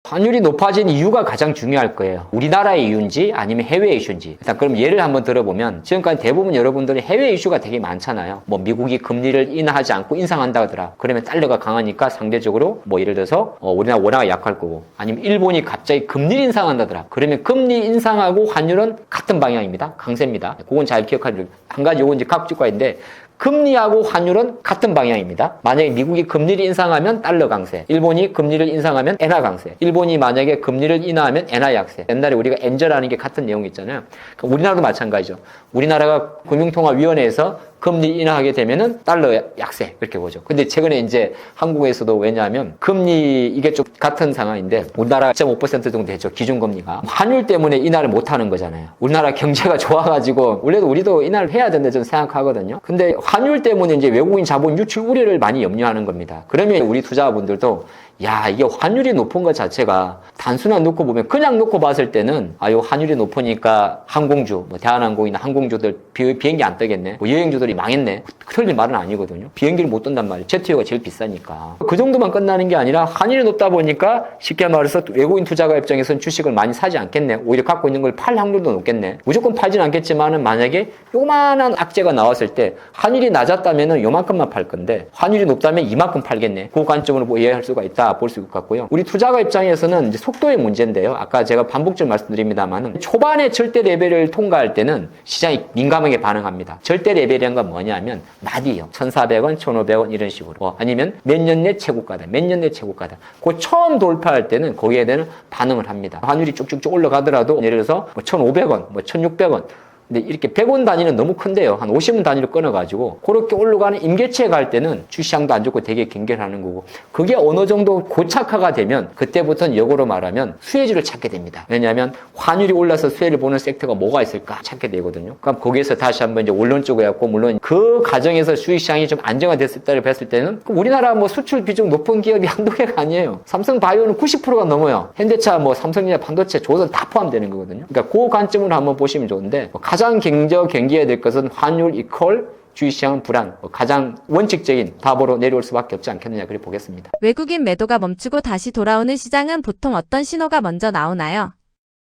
환율이 높아진 이유가 가장 중요할 거예요. 우리나라의 이유인지 아니면 해외 이슈인지. 일단 그럼 예를 한번 들어보면 지금까지 대부분 여러분들이 해외 이슈가 되게 많잖아요. 미국이 금리를 인하하지 않고 인상한다 하더라. 그러면 달러가 강하니까 상대적으로 예를 들어서 우리나라 원화가 약할 거고 아니면 일본이 갑자기 금리를 인상한다더라. 그러면 금리 인상하고 환율은 같은 방향입니다. 강세입니다. 그건 잘 기억하시고 한 가지 요건 이제 각주가인데 금리하고 환율은 같은 방향입니다. 만약에 미국이 금리를 인상하면 달러 강세, 일본이 금리를 인상하면 엔화 강세, 일본이 만약에 금리를 인하하면 엔화 약세. 옛날에 우리가 엔저라는 게 같은 내용 있잖아요. 우리나라도 마찬가지죠. 우리나라가 금융통화위원회에서 금리 인하하게 되면은 달러 약세 이렇게 보죠. 근데 최근에 이제 한국에서도 왜냐하면 금리 이게 좀 같은 상황인데 우리나라 0.5% 정도 됐죠. 기준금리가 환율 때문에 인하를 못 하는 거잖아요. 우리나라 경제가 좋아가지고 원래도 우리도 인하를 해야 된다 저는 생각하거든요. 근데 환율 때문에 이제 외국인 자본 유출 우려를 많이 염려하는 겁니다. 그러면 우리 투자분들도 이게 환율이 높은 것 자체가 단순한 놓고 보면 그냥 놓고 봤을 때는 요 환율이 높으니까 항공주, 대한항공이나 항공주들 비행기 안 뜨겠네. 여행주들이 망했네. 틀린 말은 아니거든요. 비행기를 못 뜬단 말이에요. 제트료가 제일 비싸니까. 그 정도만 끝나는 게 아니라 환율이 높다 보니까 쉽게 말해서 외국인 투자가 입장에서는 주식을 많이 사지 않겠네. 오히려 갖고 있는 걸 팔 확률도 높겠네. 무조건 팔진 않겠지만은 만약에 요만한 악재가 나왔을 때 환율이 낮았다면은 요만큼만 팔 건데 환율이 높다면 이만큼 팔겠네. 그 관점으로 이해할 수가 있다. 있다 볼 수 있을 것 같고요. 우리 투자가 입장에서는 이제 속도의 문제인데요. 아까 제가 반복적으로 말씀드립니다만은 초반에 절대 레벨을 통과할 때는 시장이 민감하게 반응합니다. 절대 레벨이란 건 뭐냐면 나디요. 1,400원, 1,500원 이런 식으로. 아니면 몇 년 내 최고가다. 몇 년 내 최고가다. 그 처음 돌파할 때는 거기에 대한 반응을 합니다. 환율이 쭉쭉쭉 올라가더라도 예를 들어서 1,500원, 1,600원. 근데 이렇게 100원 단위는 너무 큰데요. 한 50원 단위로 끊어가지고 그렇게 올라가는 임계치에 갈 때는 주시장도 안 좋고 되게 경계하는 거고 그게 어느 정도 고착화가 되면 그때부터는 역으로 말하면 수혜주를 찾게 됩니다. 왜냐하면 환율이 올라서 수혜를 보는 섹터가 뭐가 있을까 찾게 되거든요. 그럼 거기에서 다시 한번 이제 원론 쪽에 갖고 물론 그 과정에서 주식시장이 좀 안정화됐을 때를 봤을 때는 우리나라 뭐 수출 비중 높은 기업이 한두 개가 아니에요. 삼성바이오는 90%가 넘어요. 현대차, 삼성전자, 반도체, 조선 다 포함되는 거거든요. 그러니까 그 관점으로 한번 보시면 좋은데 가장 경계해야 될 것은 환율 이퀄 주식시장은 불안, 가장 원칙적인 답으로 내려올 수밖에 없지 않겠느냐 그렇게 보겠습니다. 외국인 매도가 멈추고 다시 돌아오는 시장은 보통 어떤 신호가 먼저 나오나요?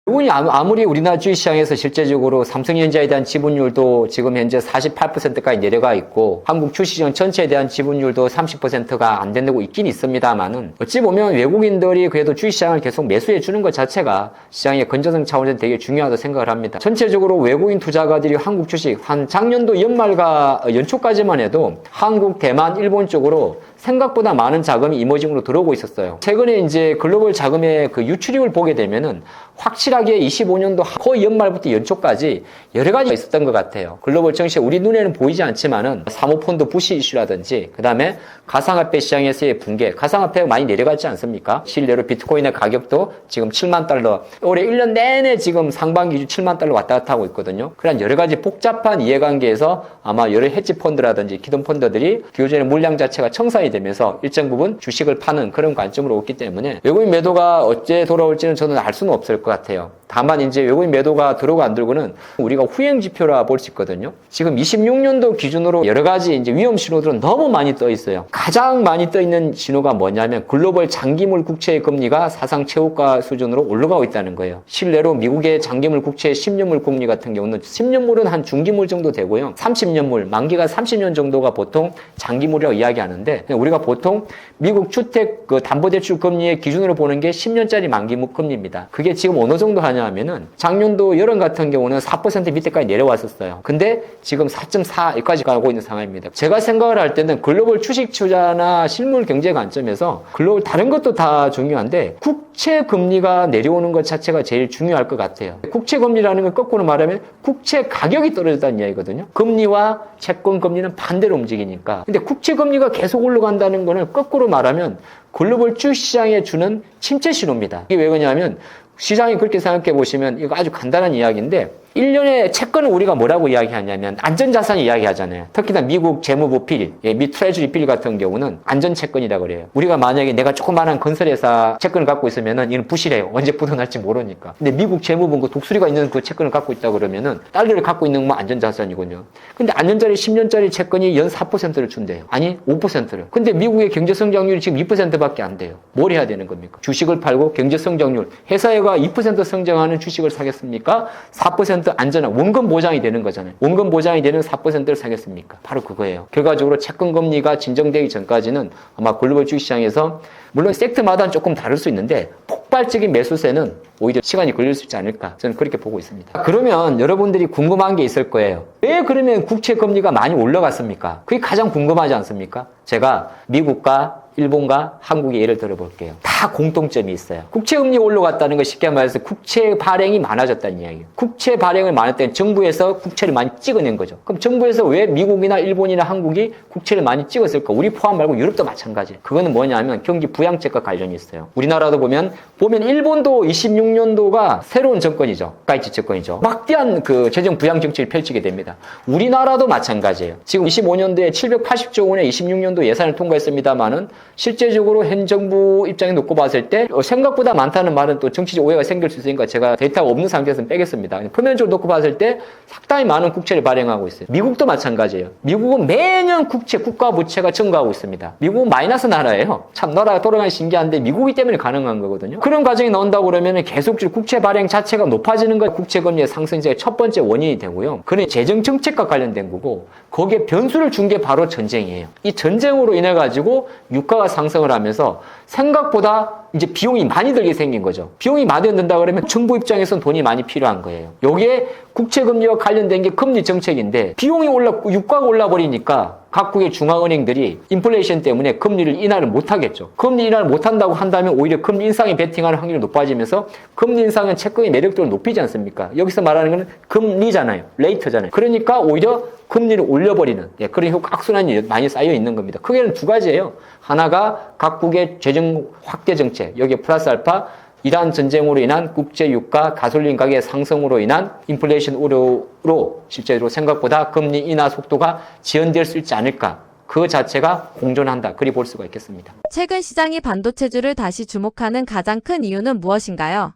외국인이 아무리 우리나라 주식시장에서 실제적으로 삼성전자에 대한 지분율도 지금 현재 48%까지 내려가 있고 한국 주식시장 전체에 대한 지분율도 30%가 안 되고 있긴 있습니다만은 어찌 보면 외국인들이 그래도 주식시장을 계속 매수해 주는 것 자체가 시장의 건전성 차원에서 되게 중요하다고 생각을 합니다. 전체적으로 외국인 투자가들이 한국 주식 한 작년도 연말과 연초까지만 해도 한국, 대만, 일본 쪽으로 생각보다 많은 자금이 이머징으로 들어오고 있었어요. 최근에 이제 글로벌 자금의 그 유출입을 보게 되면은 확실하게 25년도 거의 연말부터 연초까지 여러 가지가 있었던 것 같아요. 글로벌 증시에 우리 눈에는 보이지 않지만은 사모펀드 부실 이슈라든지 그 다음에 가상화폐 시장에서의 붕괴, 가상화폐가 많이 내려갔지 않습니까? 실내로 비트코인의 가격도 지금 7만 달러, 올해 1년 내내 지금 상반기 주 7만 달러 왔다 갔다 하고 있거든요. 그런 여러 가지 복잡한 이해관계에서 아마 여러 헤지펀드라든지 기존펀드들이 기존의 물량 자체가 청산이 되면서 일정 부분 주식을 파는 그런 관점으로 왔기 때문에 외국인 매도가 어째 돌아올지는 저는 알 수는 없을 것 같아요. 다만 이제 외국인 매도가 들어오고 안 들어오고는 우리가 후행 지표라 볼 수 있거든요. 지금 26년도 기준으로 여러 가지 이제 위험 신호들은 너무 많이 떠 있어요. 가장 많이 떠 있는 신호가 뭐냐면 글로벌 장기물 국채의 금리가 사상 최고가 수준으로 올라가고 있다는 거예요. 실내로 미국의 장기물 국채의 10년물 금리 같은 경우는 10년물은 한 중기물 정도 되고요. 30년물, 만기가 30년 정도가 보통 장기물이라고 이야기하는데 우리가 보통 미국 주택 그 담보대출 금리의 기준으로 보는 게 10년짜리 만기물 금리입니다. 그게 지금 어느 정도 하냐면은 작년도 여름 같은 경우는 4% 밑에까지 내려왔었어요. 근데 지금 4.4까지 가고 있는 상황입니다. 제가 생각을 할 때는 글로벌 주식 투자나 실물 경제 관점에서 글로벌 다른 것도 다 중요한데 국채 금리가 내려오는 것 자체가 제일 중요할 것 같아요. 국채 금리라는 건 거꾸로 말하면 국채 가격이 떨어졌다는 이야기거든요. 금리와 채권 금리는 반대로 움직이니까. 근데 국채 금리가 계속 올라간다는 거는 거꾸로 말하면 글로벌 주식시장에 주는 침체 신호입니다. 이게 왜 그러냐면 시장이 그렇게 생각해 보시면 이거 아주 간단한 이야기인데 1년에 채권을 우리가 뭐라고 이야기하냐면 안전자산 이야기하잖아요. 특히나 미국 재무부 빌, 미 트레저리 빌 같은 경우는 안전채권이라고 그래요. 우리가 만약에 내가 조그마한 건설회사 채권을 갖고 있으면은 이는 부실해요. 언제 부도날지 모르니까. 근데 미국 재무부 그 독수리가 있는 그 채권을 갖고 있다 그러면은 달러를 갖고 있는 건 안전자산이군요. 근데 안전자리 10년짜리 채권이 연 4%를 준대요. 아니 5%를. 근데 미국의 경제성장률이 지금 2%밖에 안 돼요. 뭘 해야 되는 겁니까? 주식을 팔고 경제성장률, 회사가 2% 성장하는 주식을 사겠습니까? 4% 안전한 원금 보장이 되는 거잖아요. 원금 보장이 되는 4%를 사겠습니까? 바로 그거예요. 결과적으로 채권 금리가 진정되기 전까지는 아마 글로벌 주식시장에서 물론 섹터마다는 조금 다를 수 있는데 폭발적인 매수세는 오히려 시간이 걸릴 수 있지 않을까 저는 그렇게 보고 있습니다. 그러면 여러분들이 궁금한 게 있을 거예요. 왜 그러면 국채 금리가 많이 올라갔습니까? 그게 가장 궁금하지 않습니까? 제가 미국과 일본과 한국의 예를 들어볼게요. 다 공통점이 있어요. 국채 금리 올라갔다는 거 쉽게 말해서 국채 발행이 많아졌다는 이야기예요. 국채 발행을 많을 때 정부에서 국채를 많이 찍어낸 거죠. 그럼 정부에서 왜 미국이나 일본이나 한국이 국채를 많이 찍었을까? 우리 포함 말고 유럽도 마찬가지예요. 그거는 뭐냐면 경기 부양책과 관련이 있어요. 우리나라도 보면 일본도 26년도가 새로운 정권이죠. 가이치 정권이죠. 막대한 그 재정 부양 정책을 펼치게 됩니다. 우리나라도 마찬가지예요. 지금 25년도에 780조 원의 26년도 예산을 통과했습니다만은 실제적으로 현 정부 입장에 놓고 봤을 때 생각보다 많다는 말은 또 정치적 오해가 생길 수 있으니까 제가 데이터가 없는 상태에서는 빼겠습니다. 표면적으로 놓고 봤을 때 상당히 많은 국채를 발행하고 있어요. 미국도 마찬가지예요. 미국은 매년 국채, 국가 부채가 증가하고 있습니다. 미국은 마이너스 나라예요. 참 나라가 돌아가니 신기한데 미국이 때문에 가능한 거거든요. 그런 과정이 나온다고 그러면 계속적으로 국채 발행 자체가 높아지는 것 국채 금리의 상승세의 첫 번째 원인이 되고요. 그는 재정 정책과 관련된 거고 거기에 변수를 준 게 바로 전쟁이에요. 이 전쟁으로 인해 가지고 주가가 상승을 하면서 생각보다 이제 비용이 많이 들게 생긴 거죠. 비용이 많이 든다 그러면 정부 입장에서는 돈이 많이 필요한 거예요. 여기에 국채금리와 관련된 게 금리 정책인데 비용이 유가가 올라버리니까 각국의 중앙은행들이 인플레이션 때문에 금리를 인하를 못하겠죠. 금리 인하를 못한다고 한다면 오히려 금리 인상에 베팅하는 확률이 높아지면서 금리 인상은 채권의 매력도를 높이지 않습니까? 여기서 말하는 것은 금리잖아요. 레이트잖아요. 그러니까 오히려 금리를 올려버리는 그런 악순환이 많이 쌓여 있는 겁니다. 크게는 두 가지예요. 하나가 각국의 재정 확대 정책, 여기에 플러스 알파 이란 전쟁으로 인한 국제 유가, 가솔린 가격 상승으로 인한 인플레이션 우려로 실제로 생각보다 금리 인하 속도가 지연될 수 있지 않을까. 그 자체가 공존한다. 그리 볼 수가 있겠습니다. 최근 시장이 반도체주를 다시 주목하는 가장 큰 이유는 무엇인가요?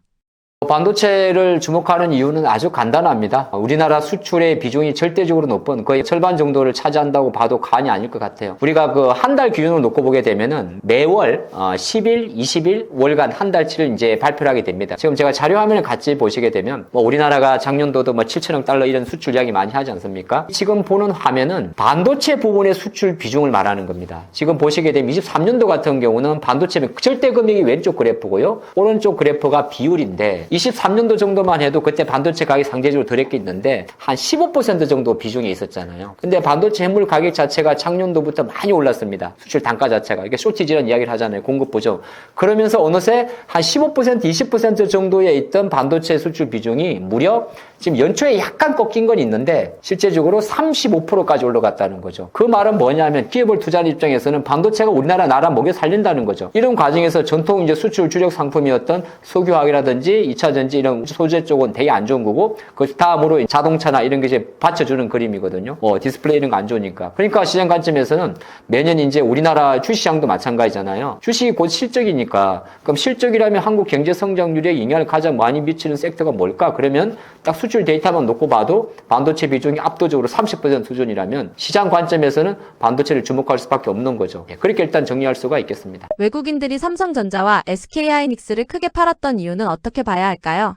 반도체를 주목하는 이유는 아주 간단합니다. 우리나라 수출의 비중이 절대적으로 높은 거의 절반 정도를 차지한다고 봐도 과언이 아닐 것 같아요. 우리가 그 한 달 기준으로 놓고 보게 되면은 매월 10일, 20일 월간 한 달치를 이제 발표를 하게 됩니다. 지금 제가 자료 화면을 같이 보시게 되면 우리나라가 작년도도 7천억 달러 이런 수출 이야기 많이 하지 않습니까? 지금 보는 화면은 반도체 부분의 수출 비중을 말하는 겁니다. 지금 보시게 되면 23년도 같은 경우는 반도체 절대 금액이 왼쪽 그래프고요. 오른쪽 그래프가 비율인데 23년도 정도만 해도 그때 반도체 가격이 상대적으로 덜했겠는데 한 15% 정도 비중이 있었잖아요. 근데 반도체 현물 가격 자체가 작년도부터 많이 올랐습니다. 수출 단가 자체가. 이게 쇼티지라는 이야기를 하잖아요. 공급 보조. 그러면서 어느새 한 15%, 20% 정도에 있던 반도체 수출 비중이 무려 지금 연초에 약간 꺾인 건 있는데 실제적으로 35%까지 올라갔다는 거죠. 그 말은 뭐냐면 기업을 투자하는 입장에서는 반도체가 우리나라 나라 먹여 살린다는 거죠. 이런 과정에서 전통 이제 수출 주력 상품이었던 석유화학이라든지 2차 전지 이런 소재 쪽은 되게 안 좋은 거고 그 다음으로 자동차나 이런 게 이제 받쳐주는 그림이거든요. 디스플레이 이런 거 안 좋으니까. 그러니까 시장 관점에서는 매년 이제 우리나라 주식시장도 마찬가지잖아요. 주식이 곧 실적이니까 그럼 실적이라면 한국 경제 성장률에 영향을 가장 많이 미치는 섹터가 뭘까? 그러면 딱 수출 데이터만 놓고 봐도 반도체 비중이 압도적으로 30% 수준이라면 시장 관점에서는 반도체를 주목할 수밖에 없는 거죠. 그렇게 일단 정리할 수가 있겠습니다. 외국인들이 삼성전자와 SK하이닉스를 크게 팔았던 이유는 어떻게 봐야 할까요?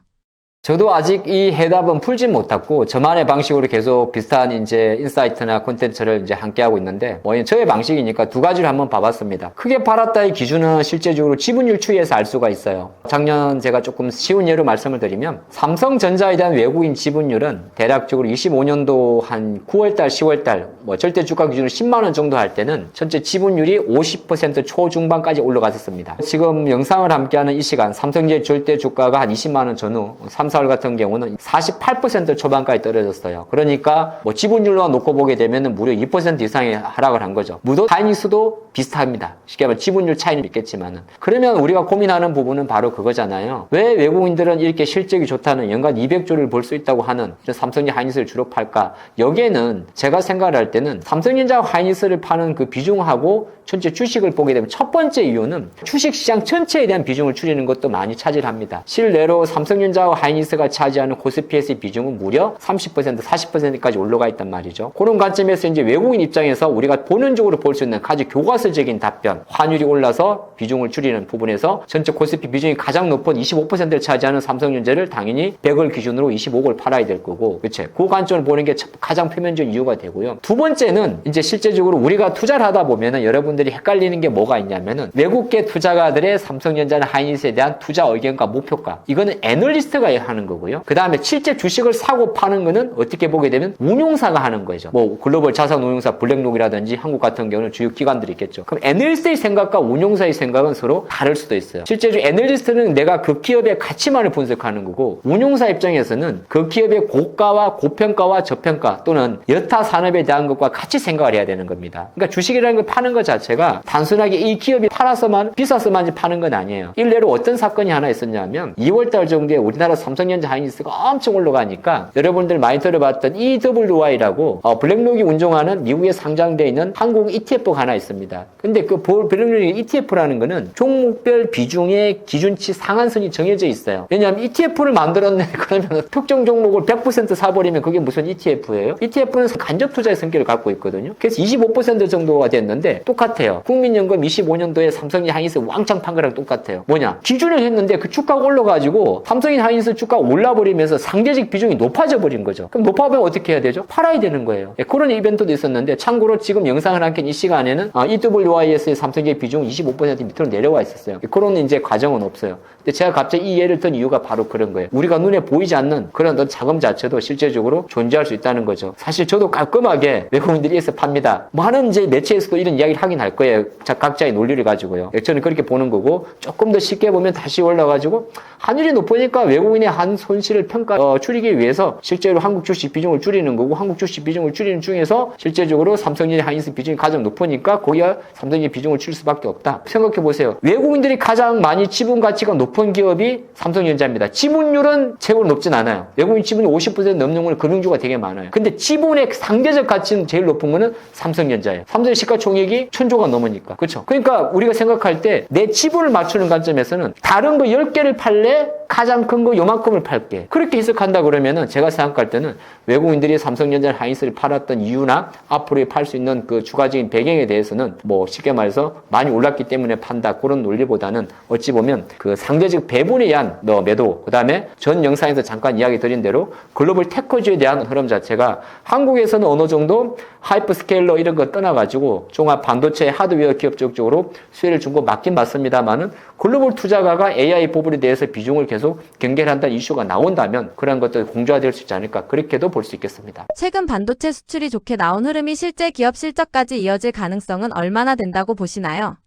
저도 아직 이 해답은 풀진 못했고 저만의 방식으로 계속 비슷한 이제 인사이트나 콘텐츠를 이제 함께 하고 있는데 저의 방식이니까 두 가지를 한번 봐봤습니다. 크게 팔았다의 기준은 실제적으로 지분율 추이에서 알 수가 있어요. 작년 제가 조금 쉬운 예로 말씀을 드리면 삼성전자에 대한 외국인 지분율은 대략적으로 25년도 한 9월달, 10월달 절대 주가 기준으로 10만 원 정도 할 때는 전체 지분율이 50% 초중반까지 올라갔었습니다. 지금 영상을 함께하는 이 시간 삼성전자 절대 주가가 한 20만 원 전후 3, 4월 같은 경우는 48% 초반까지 떨어졌어요. 그러니까 지분율로 놓고 보게 되면 무려 2% 이상의 하락을 한 거죠. 무도 하이닉스도 비슷합니다. 쉽게 말하면 지분율 차이는 있겠지만은. 그러면 우리가 고민하는 부분은 바로 그거잖아요. 왜 외국인들은 이렇게 실적이 좋다는 연간 200조를 벌 수 있다고 하는 삼성전자 하이닉스를 주로 팔까? 여기에는 제가 생각을 할 때는 삼성전자 하이닉스를 파는 그 비중하고 전체 주식을 보게 되면 첫 번째 이유는 주식시장 전체에 대한 비중을 줄이는 것도 많이 차지합니다. 실내로 삼성전자와 하이닉스가 차지하는 코스피에서의 비중은 무려 30%, 40%까지 올라가 있단 말이죠. 그런 관점에서 이제 외국인 입장에서 우리가 본연적으로 볼 수 있는 아주 교과서적인 답변, 환율이 올라서 비중을 줄이는 부분에서 전체 코스피 비중이 가장 높은 25%를 차지하는 삼성전자를 당연히 100을 기준으로 25억을 팔아야 될 거고, 그렇죠? 그 관점을 보는 게 가장 표면적인 이유가 되고요. 두 번째는 이제 실제적으로 우리가 투자를 하다 보면은 여러분들이 헷갈리는 게 뭐가 있냐면은 외국계 투자가들의 삼성전자나 하이닉스에 대한 투자 의견과 목표가, 이거는 애널리스트가 하는 거고요. 그 다음에 실제 주식을 사고 파는 거는 어떻게 보게 되면 운용사가 하는 거죠. 글로벌 자산 운용사 블랙록이라든지 한국 같은 경우는 주요 기관들이 있겠죠. 그럼 애널리스트의 생각과 운용사의 생각은 서로 다를 수도 있어요. 실제로 애널리스트는 내가 그 기업의 가치만을 분석하는 거고, 운용사 입장에서는 그 기업의 고가와 고평가와 저평가 또는 여타 산업에 대한 것과 같이 생각을 해야 되는 겁니다. 그러니까 주식이라는 걸 파는 것 자체가 단순하게 이 기업이 팔아서만 비싸서만 파는 건 아니에요. 일례로 어떤 사건이 하나 있었냐면 2월달 정도에 우리나라 삼성전자 하이닉스가 엄청 올라가니까 여러분들 많이 들어봤던 EWI라고 블랙록이 운종하는 미국에 상장되어 있는 한국 ETF가 하나 있습니다. 근데 그 블랙록 ETF라는 거는 종목별 비중의 기준치 상한선이 정해져 있어요. 왜냐하면 ETF를 만들었네 그러면 특정 종목을 100% 사버리면 그게 무슨 ETF예요? ETF는 간접 투자의 성격을 갖고 있거든요. 그래서 25% 정도가 됐는데 똑같아요. 국민연금 25년도에 삼성전자 하이닉스 왕창 판 거랑 똑같아요. 뭐냐? 기준을 했는데 그 주가가 올라가지고 삼성전자 하이닉스 주가 주가가 올라버리면서 상대적 비중이 높아져 버린 거죠. 그럼 높아보면 어떻게 해야 되죠? 팔아야 되는 거예요. 그런 이벤트도 있었는데 참고로 지금 영상을 함께 이 시간에는 EWIS의 삼성의 비중 25% 밑으로 내려와 있었어요. 그런 이제 과정은 없어요. 근데 제가 갑자기 이 예를 든 이유가 바로 그런 거예요. 우리가 눈에 보이지 않는 그런 어떤 자금 자체도 실제적으로 존재할 수 있다는 거죠. 사실 저도 깔끔하게 외국인들이 에서 팝니다. 많은 이제 매체에서도 이런 이야기를 하긴 할 거예요. 각자의 논리를 가지고요. 저는 그렇게 보는 거고 조금 더 쉽게 보면 다시 올라가지고 환율이 높으니까 외국인의 한 손실을 줄이기 위해서 실제로 한국 주식 비중을 줄이는 거고 한국 주식 비중을 줄이는 중에서 실제적으로 삼성전자 하이닉스 비중이 가장 높으니까 거기가 삼성전자 비중을 줄일 수밖에 없다. 생각해 보세요. 외국인들이 가장 많이 지분 가치가 높은 기업이 삼성전자입니다. 지분율은 최고로 높진 않아요. 외국인 지분이 50% 넘는 건 금융주가 되게 많아요. 근데 지분의 상대적 가치는 제일 높은 거는 삼성전자예요. 삼성의 시가총액이 1000조가 넘으니까. 그렇죠? 그러니까 우리가 생각할 때 내 지분을 맞추는 관점에서는 다른 거 10개를 팔래? 가장 큰 거 요만큼을 팔게. 그렇게 해석한다 그러면은 제가 생각할 때는 외국인들이 삼성전자 하이닉스를 팔았던 이유나 앞으로 팔 수 있는 그 주가적인 배경에 대해서는 뭐 쉽게 말해서 많이 올랐기 때문에 판다. 그런 논리보다는 어찌 보면 그 상대적 배분에 의한 매도, 그 다음에 전 영상에서 잠깐 이야기 드린 대로 글로벌 테크주에 대한 흐름 자체가 한국에서는 어느 정도 하이퍼스케일러 이런 거 떠나가지고 종합 반도체 하드웨어 기업 쪽으로 수혜를 준 거 맞긴 맞습니다만은 글로벌 투자가가 AI 부분에 대해서 비중을 계속 경계한다는 이슈가 나온다면 그런 것들 공조화될 수 있지 않을까 그렇게도 볼 수 있겠습니다. 최근 반도체 수출이 좋게 나온 흐름이 실제 기업 실적까지 이어질 가능성은 얼마나 된다고 보시나요?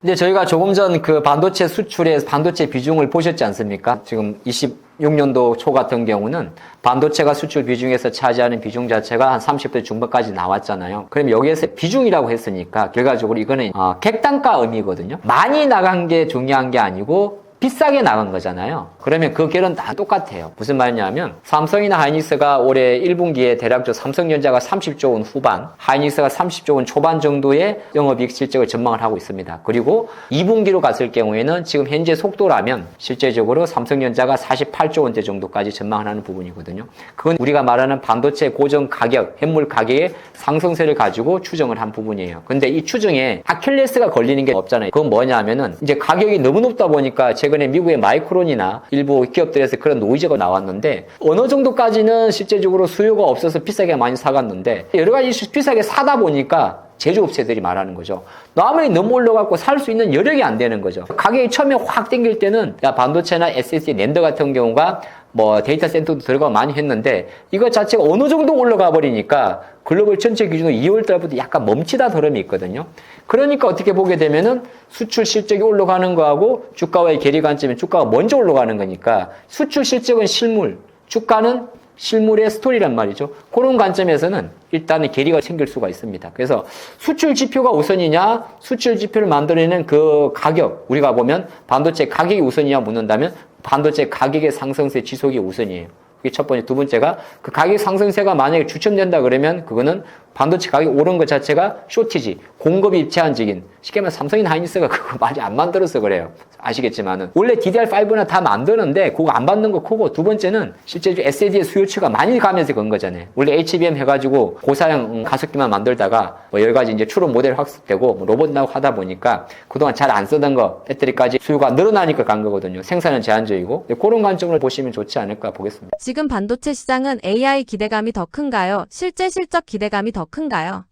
근데 저희가 조금 전 그 반도체 수출의 반도체 비중을 보셨지 않습니까? 지금 26년도 초 같은 경우는 반도체가 수출 비중에서 차지하는 비중 자체가 한 30대 중반까지 나왔잖아요. 그럼 여기에서 비중이라고 했으니까 결과적으로 이거는 객단가 의미거든요. 많이 나간 게 중요한 게 아니고 비싸게 나간 거잖아요. 그러면 그 결은 다 똑같아요. 무슨 말이냐면 삼성이나 하이닉스가 올해 1분기에 대략적으로 삼성전자가 30조 원 후반, 하이닉스가 30조 원 초반 정도의 영업이익 실적을 전망을 하고 있습니다. 그리고 2분기로 갔을 경우에는 지금 현재 속도라면 실제적으로 삼성전자가 48조 원대 정도까지 전망을 하는 부분이거든요. 그건 우리가 말하는 반도체 고정 가격, 현물 가격의 상승세를 가지고 추정을 한 부분이에요. 근데 이 추정에 아킬레스가 걸리는 게 없잖아요. 그건 뭐냐면은 이제 가격이 너무 높다 보니까 최근에 미국의 마이크론이나 일부 기업들에서 그런 노이즈가 나왔는데 어느 정도까지는 실제적으로 수요가 없어서 비싸게 많이 사갔는데 여러 가지 비싸게 사다 보니까 제조업체들이 말하는 거죠. 아무리 너무 올라가고 살 수 있는 여력이 안 되는 거죠. 가격이 처음에 확 땡길 때는 반도체나 SSD 낸더 같은 경우가 뭐 데이터 센터도 들어가고 많이 했는데 이거 자체가 어느 정도 올라가 버리니까 글로벌 전체 기준으로 2월 달부터 약간 멈추다 흐름이 있거든요. 그러니까 어떻게 보게 되면은 수출 실적이 올라가는 거하고 주가와의 괴리 관점에 주가가 먼저 올라가는 거니까 수출 실적은 실물, 주가는 실물의 스토리란 말이죠. 그런 관점에서는 일단은 괴리가 생길 수가 있습니다. 그래서 수출 지표가 우선이냐, 수출 지표를 만들어내는 그 가격, 우리가 보면 반도체 가격이 우선이냐 묻는다면 반도체 가격의 상승세 지속이 우선이에요. 그게 첫 번째. 두 번째가 그 가격 상승세가 만약에 주춤된다 그러면 그거는 반도체 가격이 오른 것 자체가 쇼티지, 공급이 제한적인, 쉽게 말하면 삼성이나 하이닉스가 그거 많이 안 만들어서 그래요. 아시겠지만은 원래 DDR5나 다 만드는데 그거 안 받는 거 크고, 두 번째는 실제로 SSD의 수요처가 많이 가면서 그런 거잖아요. 원래 HBM 해가지고 고사양 가속기만 만들다가 뭐 여러 가지 이제 추론 모델 확습되고 뭐 로봇 나오고 하다 보니까 그동안 잘 안 쓰던 거 배터리까지 수요가 늘어나니까 간 거거든요. 생산은 제한적이고. 그런 관점을 보시면 좋지 않을까 보겠습니다. 지금 반도체 시장은 AI 기대감이 더 큰가요? 실제 실적 기대감이 더 큰가요?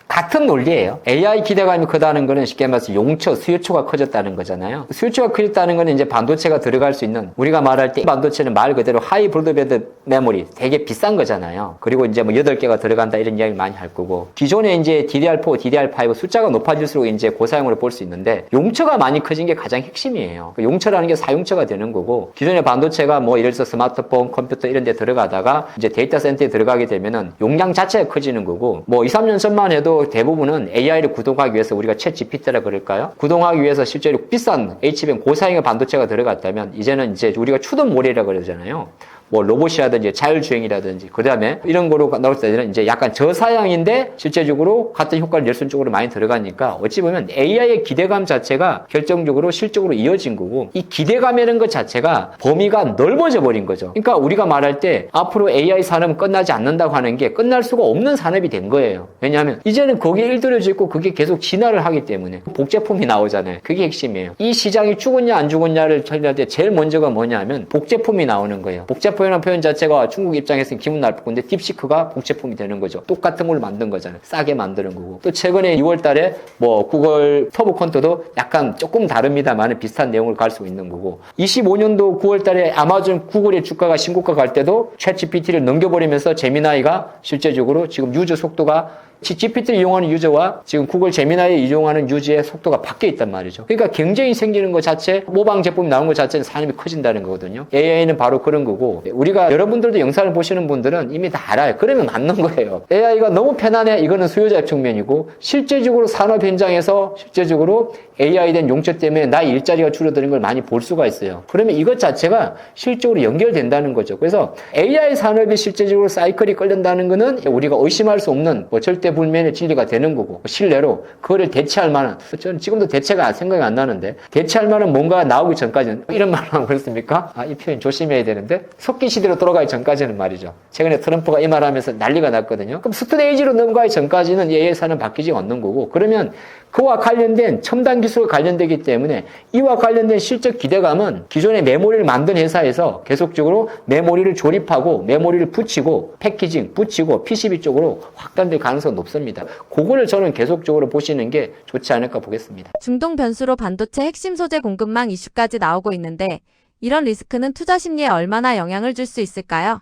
같은 논리예요. AI 기대감이 크다는 거는 쉽게 말해서 용처, 수요처가 커졌다는 거잖아요. 수요처가 커졌다는 거는 이제 반도체가 들어갈 수 있는, 우리가 말할 때 반도체는 말 그대로 하이 브로드밴드 메모리 되게 비싼 거잖아요. 그리고 이제 뭐 8개가 들어간다 이런 이야기를 많이 할 거고, 기존에 이제 DDR4, DDR5 숫자가 높아질수록 이제 고사양으로 볼 수 있는데 용처가 많이 커진 게 가장 핵심이에요. 용처라는 게 사용처가 되는 거고, 기존의 반도체가 뭐 예를 들어서 스마트폰, 컴퓨터 이런 데 들어가다가 이제 데이터 센터에 들어가게 되면은 용량 자체가 커지는 거고, 뭐 2, 3년 전만 해도 대부분은 AI를 구동하기 위해서 우리가 챗 GPT라 그럴까요? 구동하기 위해서 실제로 비싼 HBM 고사양의 반도체가 들어갔다면 이제는 이제 우리가 추동 모듈이라고 그러잖아요. 뭐 로봇이라든지 자율주행이라든지 그다음에 이런 거로 나올 때는 이제 약간 저사양인데 실제적으로 같은 효과를 낼 수 있는 쪽으로 많이 들어가니까 어찌 보면 AI의 기대감 자체가 결정적으로 실적으로 이어진 거고 이 기대감이라는 것 자체가 범위가 넓어져 버린 거죠. 그러니까 우리가 말할 때 앞으로 AI 산업은 끝나지 않는다고 하는 게 끝날 수가 없는 산업이 된 거예요. 왜냐하면 이제는 거기에 일들여져 있고 그게 계속 진화를 하기 때문에 복제품이 나오잖아요. 그게 핵심이에요. 이 시장이 죽었냐 안 죽었냐를 처리할 때 제일 먼저가 뭐냐 하면 복제품이 나오는 거예요. 복제품이라는 표현 자체가 중국 입장에서는 기분 나쁠 건데 딥시크가 복제품이 되는 거죠. 똑같은 걸 만든 거잖아요. 싸게 만드는 거고. 또 최근에 2월 달에 뭐 구글 터보 퀀터도 약간 조금 다릅니다만 비슷한 내용을 갈 수 있는 거고 25년도 9월 달에 아마존 구글의 주가가 신고가 갈 때도 챗GPT를 넘겨버리면서 제미나이가 실제적으로 지금 유저 속도가 GPT를 이용하는 유저와 지금 구글 제미나이를 이용하는 유저의 속도가 바뀌어 있단 말이죠. 그러니까 경쟁이 생기는 것 자체, 모방 제품이 나오는 것 자체는 산업이 커진다는 거거든요. AI는 바로 그런 거고 우리가 여러분들도 영상을 보시는 분들은 이미 다 알아요. 그러면 맞는 거예요. AI가 너무 편안해. 이거는 수요자 측면이고 실제적으로 산업 현장에서 실제적으로 AI 된 용처 때문에 나의 일자리가 줄어드는 걸 많이 볼 수가 있어요. 그러면 이것 자체가 실적으로 연결된다는 거죠. 그래서 AI 산업이 실제적으로 사이클이 끌린다는 거는 우리가 의심할 수 없는 뭐 절대 불면의 진리가 되는 거고 실내로 그거를 대체할 만한 저는 지금도 대체가 생각이 안 나는데 대체할 만한 뭔가 나오기 전까지는 이런 말을 하면 그렇습니까? 이 표현 조심해야 되는데 석기 시대로 돌아가기 전까지는 말이죠. 최근에 트럼프가 이 말하면서 난리가 났거든요. 그럼 스톤에이지로 넘어가기 전까지는 AI 산업 바뀌지 않는 거고 그러면 그와 관련된 첨단 기술과 관련되기 때문에 이와 관련된 실적 기대감은 기존의 메모리를 만든 회사에서 계속적으로 메모리를 조립하고 메모리를 붙이고 패키징 붙이고 PCB 쪽으로 확단될 가능성이 높습니다. 그거를 저는 계속적으로 보시는 게 좋지 않을까 보겠습니다. 중동 변수로 반도체 핵심 소재 공급망 이슈까지 나오고 있는데 이런 리스크는 투자 심리에 얼마나 영향을 줄 수 있을까요?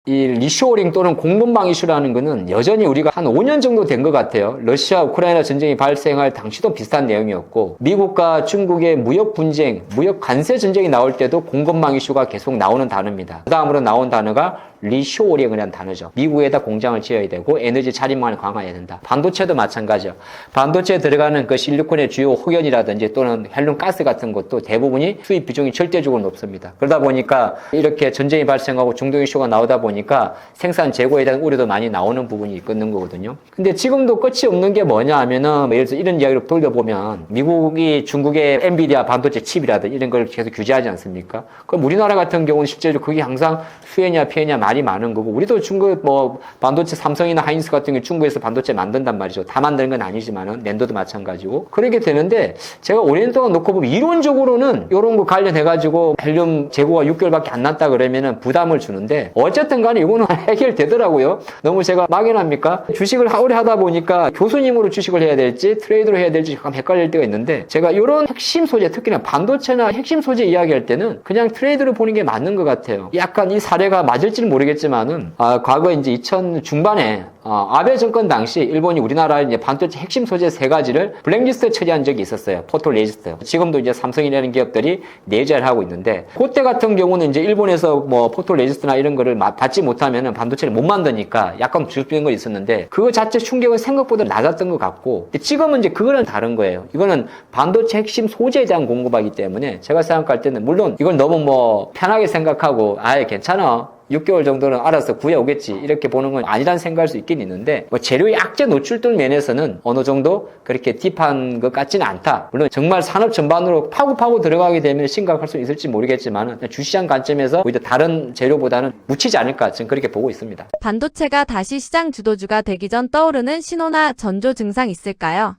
이 리쇼어링 또는 공급망 이슈라는 거는 여전히 우리가 한 5년 정도 된 것 같아요. 러시아 우크라이나 전쟁이 발생할 당시도 비슷한 내용이었고 미국과 중국의 무역 분쟁, 무역 관세 전쟁이 나올 때도 공급망 이슈가 계속 나오는 단어입니다. 그 다음으로 나온 단어가 리쇼어링이라는 단어죠. 미국에다 공장을 지어야 되고 에너지 자립망을 강화해야 된다. 반도체도 마찬가지죠. 반도체에 들어가는 그 실리콘의 주요 혹연이라든지 또는 헬륨 가스 같은 것도 대부분이 수입 비중이 절대적으로 높습니다. 그러다 보니까 이렇게 전쟁이 발생하고 중동 이슈가 나오다 보니까 생산 재고에 대한 우려도 많이 나오는 부분이 있는 거거든요. 근데 지금도 끝이 없는 게 뭐냐 하면은 예를 들어서 이런 이야기를 돌려보면 미국이 중국의 엔비디아 반도체 칩이라든지 이런 걸 계속 규제하지 않습니까? 그럼 우리나라 같은 경우는 실제로 그게 항상 수혜냐 피해냐 말이 많은 거고 우리도 중국 뭐 반도체 삼성이나 하이닉스 같은 게 중국에서 반도체 만든단 말이죠. 다 만드는 건 아니지만은 낸도도 마찬가지고 그렇게 되는데 제가 5년 동안 놓고 보면 이론적으로는 이런 거 관련해 가지고 헬륨 재고가 6개월밖에 안 났다 그러면은 부담을 주는데 어쨌든 간에 이거는 해결되더라고요. 너무 제가 막연합니까? 주식을 오래 하다 보니까 교수님으로 주식을 해야 될지 트레이더로 해야 될지 약간 헷갈릴 때가 있는데 제가 이런 핵심 소재 특히나 반도체나 핵심 소재 이야기할 때는 그냥 트레이더로 보는 게 맞는 것 같아요. 약간 이 사례가 맞을지는 모르겠지만은 과거 이제 2000 중반에 아베 정권 당시 일본이 우리나라의 이제 반도체 핵심 소재 3가지를 블랙리스트에 처리한 적이 있었어요. 포토레지스트. 지금도 이제 삼성이라는 기업들이 내재를 하고 있는데 그때 같은 경우는 이제 일본에서 뭐 포토레지스트나 이런 거를 받지 못하면은 반도체를 못 만드니까 약간 주입되는 거 있었는데 그거 자체 충격은 생각보다 낮았던 것 같고 지금은 이제 그거는 다른 거예요. 이거는 반도체 핵심 소재에 대한 공급하기 때문에 제가 생각할 때는 물론 이걸 너무 뭐 편하게 생각하고 아예 괜찮아. 6개월 정도는 알아서 구해오겠지 이렇게 보는 건 아니란 생각할 수 있긴 있는데 뭐 재료의 악재 노출들 면에서는 어느 정도 그렇게 딥한 것 같지는 않다. 물론 정말 산업 전반으로 파고 들어가게 되면 심각할 수 있을지 모르겠지만 주시장 관점에서 오히려 다른 재료보다는 묻히지 않을까 저는 그렇게 보고 있습니다. 반도체가 다시 시장 주도주가 되기 전 떠오르는 신호나 전조 증상 있을까요?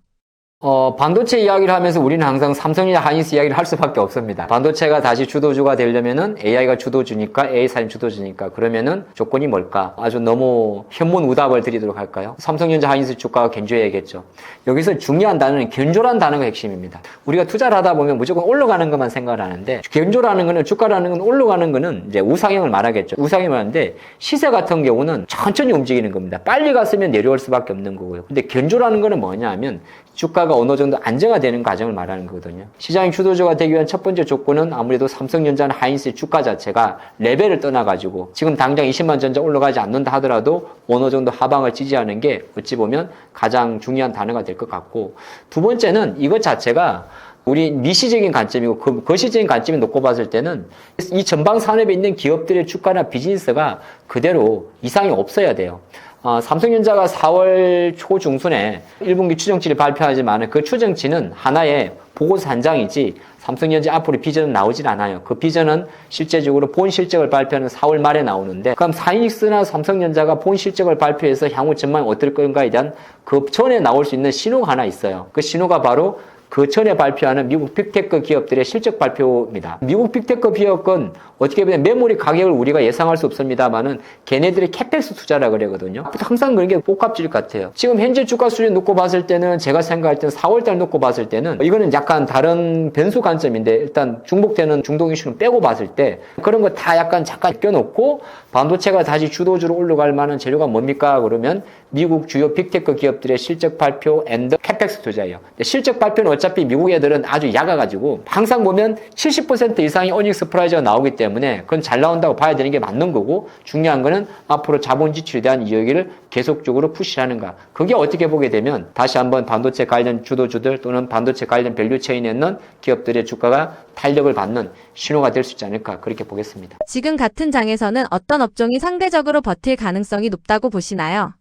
반도체 이야기를 하면서 우리는 항상 삼성이나 하이닉스 이야기를 할 수밖에 없습니다. 반도체가 다시 주도주가 되려면은 AI가 주도주니까, AI 산업 주도주니까, 그러면은 조건이 뭘까? 아주 너무 현문우답을 드리도록 할까요? 삼성전자 하이닉스 주가가 견조해야겠죠. 여기서 중요한 단어는 견조란 단어가 핵심입니다. 우리가 투자를 하다 보면 무조건 올라가는 것만 생각을 하는데, 견조라는 거는, 주가라는 건 올라가는 거는 이제 우상향을 말하겠죠. 우상향을 말하는데, 시세 같은 경우는 천천히 움직이는 겁니다. 빨리 갔으면 내려올 수밖에 없는 거고요. 근데 견조라는 거는 뭐냐 하면, 주가가 어느 정도 안정화되는 과정을 말하는 거거든요. 시장의 주도주가 되기 위한 첫 번째 조건은 아무래도 삼성전자나 하이닉스의 주가 자체가 레벨을 떠나가지고 지금 당장 20만 전자 올라가지 않는다 하더라도 어느 정도 하방을 지지하는 게 어찌 보면 가장 중요한 단어가 될 것 같고 두 번째는 이것 자체가 우리 미시적인 관점이고 거시적인 관점이 놓고 봤을 때는 이 전방 산업에 있는 기업들의 주가나 비즈니스가 그대로 이상이 없어야 돼요. 삼성전자가 4월 초중순에 1분기 추정치를 발표하지만 그 추정치는 하나의 보고서 한 장이지 삼성전자 앞으로 비전은 나오질 않아요. 그 비전은 실제적으로 본 실적을 발표하는 4월 말에 나오는데, 그럼 하이닉스나 삼성전자가 본 실적을 발표해서 향후 전망이 어떨 건가에 대한 그 전에 나올 수 있는 신호가 하나 있어요. 그 신호가 바로 그 전에 발표하는 미국 빅테크 기업들의 실적 발표입니다. 미국 빅테크 기업은 어떻게 보면 메모리 가격을 우리가 예상할 수 없습니다만은 걔네들이 캐펙스 투자라 그러거든요. 항상 그런 게 복합질 같아요. 지금 현재 주가 수준 놓고 봤을 때는 제가 생각할 때는 4월달 놓고 봤을 때는 이거는 약간 다른 변수 관점인데, 일단 중복되는 중동 이슈는 빼고 봤을 때 그런 거 다 약간 잠깐 껴놓고 반도체가 다시 주도주로 올라갈 만한 재료가 뭡니까? 그러면 미국 주요 빅테크 기업들의 실적 발표 앤드 캐펙스 투자예요. 실적 발표는 어차피 미국 애들은 아주 약아가지고 항상 보면 70% 이상의 어닝 서프라이즈가 나오기 때문에 그건 잘 나온다고 봐야 되는 게 맞는 거고, 중요한 거는 앞으로 자본 지출에 대한 이야기를 계속적으로 푸시하는가. 그게 어떻게 보게 되면 다시 한번 반도체 관련 주도주들 또는 반도체 관련 밸류체인에 있는 기업들의 주가가 탄력을 받는 신호가 될 수 있지 않을까, 그렇게 보겠습니다. 지금 같은 장에서는 어떤 업종이 상대적으로 버틸 가능성이 높다고 보시나요?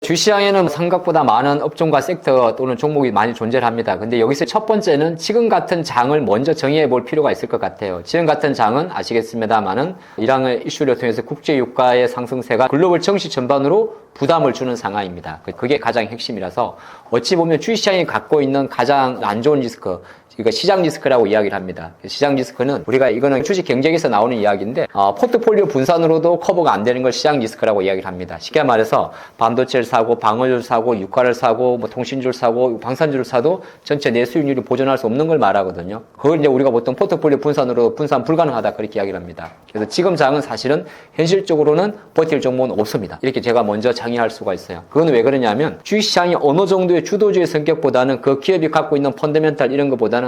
주시장에는 생각보다 많은 업종과 섹터 또는 종목이 많이 존재를 합니다. 근데 여기서 첫 번째는 지금 같은 장을 먼저 정의해 볼 필요가 있을 것 같아요. 지금 같은 장은 아시겠습니다만은 이란의 이슈를 통해서 국제 유가의 상승세가 글로벌 증시 전반으로 부담을 주는 상황입니다. 그게 가장 핵심이라서 어찌 보면 주시장이 갖고 있는 가장 안 좋은 리스크, 그러니까 시장 리스크라고 이야기를 합니다. 시장 리스크는 우리가 이거는 주식 경쟁에서 나오는 이야기인데 포트폴리오 분산으로도 커버가 안 되는 걸 시장 리스크라고 이야기를 합니다. 쉽게 말해서 반도체를 사고 방어를 사고 유가를 사고 뭐 통신주를 사고 방산주를 사도 전체 내 수익률이 보존할 수 없는 걸 말하거든요. 그걸 이제 우리가 보통 포트폴리오 분산으로 분산 불가능하다 그렇게 이야기를 합니다. 그래서 지금 장은 사실은 현실적으로는 버틸 종목은 없습니다. 이렇게 제가 먼저 장의할 수가 있어요. 그건 왜 그러냐면 주식시장이 어느 정도의 주도주의 성격보다는 그 기업이 갖고 있는 펀더멘탈 이런 것보다는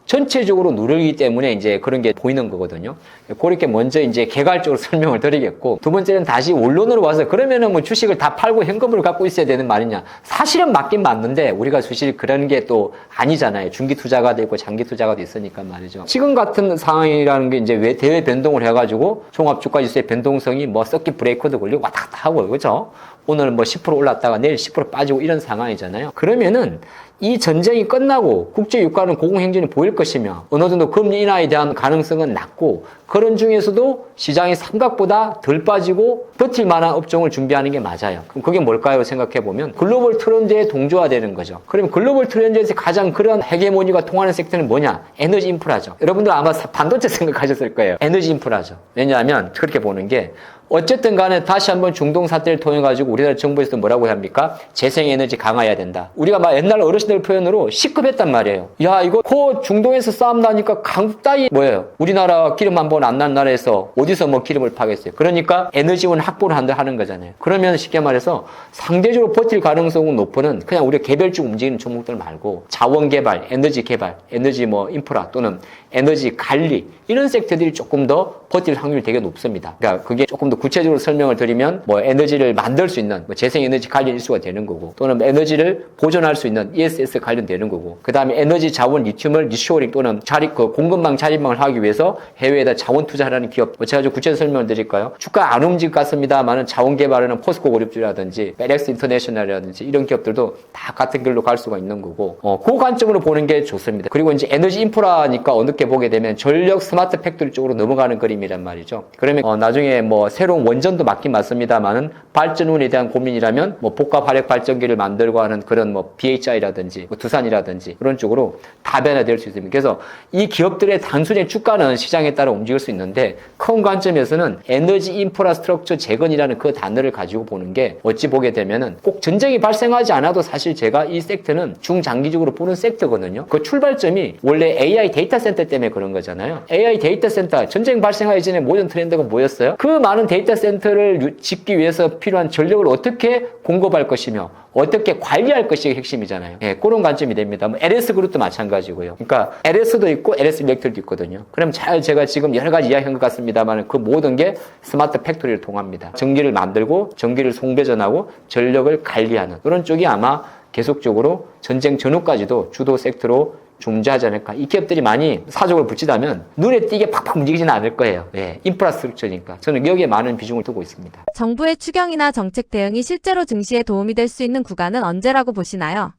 전체적으로 누르기 때문에 이제 그런 게 보이는 거거든요. 그렇게 먼저 이제 개괄적으로 설명을 드리겠고, 두 번째는 다시 원론으로 와서 그러면은 뭐 주식을 다 팔고 현금을 갖고 있어야 되는 말이냐. 사실은 맞긴 맞는데 우리가 사실 그런 게 또 아니잖아요. 중기 투자가 되고 장기 투자가 있으니까 말이죠. 지금 같은 상황이라는 게 이제 왜 대외 변동을 해가지고 종합 주가 지수의 변동성이 뭐 서킷 브레이커도 걸리고 왔다 갔다 하고, 그죠? 오늘 뭐 10% 올랐다가 내일 10% 빠지고 이런 상황이잖아요. 그러면은 이 전쟁이 끝나고 국제 유가는 고공행진이 보일 것이며 어느 정도 금리 인하에 대한 가능성은 낮고, 그런 중에서도 시장이 삼각보다 덜 빠지고 버틸 만한 업종을 준비하는 게 맞아요. 그럼 그게 뭘까요? 생각해보면 글로벌 트렌드에 동조화되는 거죠. 그러면 글로벌 트렌드에서 가장 그런 헤게모니가 통하는 섹터는 뭐냐? 에너지 인프라죠. 여러분들 아마 반도체 생각하셨을 거예요. 에너지 인프라죠. 왜냐하면 그렇게 보는 게 어쨌든 간에 다시 한번 중동 사태를 통해 가지고 우리나라 정부에서 뭐라고 합니까? 재생에너지 강화해야 된다. 우리가 막 옛날 어르신들 표현으로 시급했단 말이에요. 야, 이거 중동에서 싸움 나니까 강국 따위 뭐예요? 우리나라 기름 한 번 안 난 나라에서 어디서 뭐 기름을 파겠어요? 그러니까 에너지원 확보를 하는 거잖아요. 그러면 쉽게 말해서 상대적으로 버틸 가능성은 높은 그냥 우리가 개별적 움직이는 종목들 말고 자원 개발, 에너지 뭐 인프라 또는 에너지 관리 이런 섹터들이 조금 더 버틸 확률이 되게 높습니다. 그러니까 그게 조금 더 구체적으로 설명을 드리면 뭐 에너지를 만들 수 있는 뭐 재생에너지 관련 일수가 되는 거고, 또는 에너지를 보존할 수 있는 ESS 관련되는 거고, 그 다음에 에너지 자원 리튬을 리쇼링 또는 공급망 자립망을 하기 위해서 해외에다 자원 투자하라는 기업, 제가 좀 구체적으로 설명을 드릴까요? 주가 안 움직일 것 같습니다만은 자원 개발하는 포스코 그룹주라든지 베렉스 인터내셔널이라든지 이런 기업들도 다 같은 길로 갈 수가 있는 거고, 그 관점으로 보는 게 좋습니다. 그리고 이제 에너지 인프라니까 어떻게 보게 되면 전력 스마트 팩토리 쪽으로 넘어가는 그림이란 말이죠. 그러면 나중에 뭐 새로운 원전도 맞긴 맞습니다만은 발전운에 대한 고민이라면 뭐 복합 화력 발전기를 만들고 하는 그런 뭐 BHI라든지 뭐 두산이라든지 그런 쪽으로 다 변화될 수 있습니다. 그래서 이 기업들의 단순히 주가는 시장에 따라 움직일 수 있는데, 큰 관점에서는 에너지 인프라스트럭처 재건이라는 그 단어를 가지고 보는 게 어찌 보게 되면은 꼭 전쟁이 발생하지 않아도 사실 제가 이 섹터는 중장기적으로 보는 섹터거든요. 그 출발점이 원래 AI 데이터 센터 때문에 그런 거잖아요. AI 데이터 센터 전쟁 발생하기 전에 모든 트렌드가 뭐였어요? 그 많은 데이터 센터를 짓기 위해서 필요한 전력을 어떻게 공급할 것이며 어떻게 관리할 것이 핵심이잖아요. 예, 그런 관점이 됩니다. 뭐 LS 그룹도 마찬가지고요. 그러니까 LS도 있고 LS 일렉트릭도 있거든요. 그럼 제가 지금 여러 가지 이야기한 것 같습니다만 그 모든 게 스마트 팩토리를 통합니다. 전기를 만들고 전기를 송배전하고 전력을 관리하는 그런 쪽이 아마 계속적으로 전쟁 전후까지도 주도 섹터로 존재하지 않을까. 이 기업들이 많이 사족을 붙이다면 눈에 띄게 팍팍 움직이지는 않을 거예요. 예, 인프라스트럭처니까. 저는 여기에 많은 비중을 두고 있습니다. 정부의 추경이나 정책 대응이 실제로 증시에 도움이 될 수 있는 구간은 언제라고 보시나요?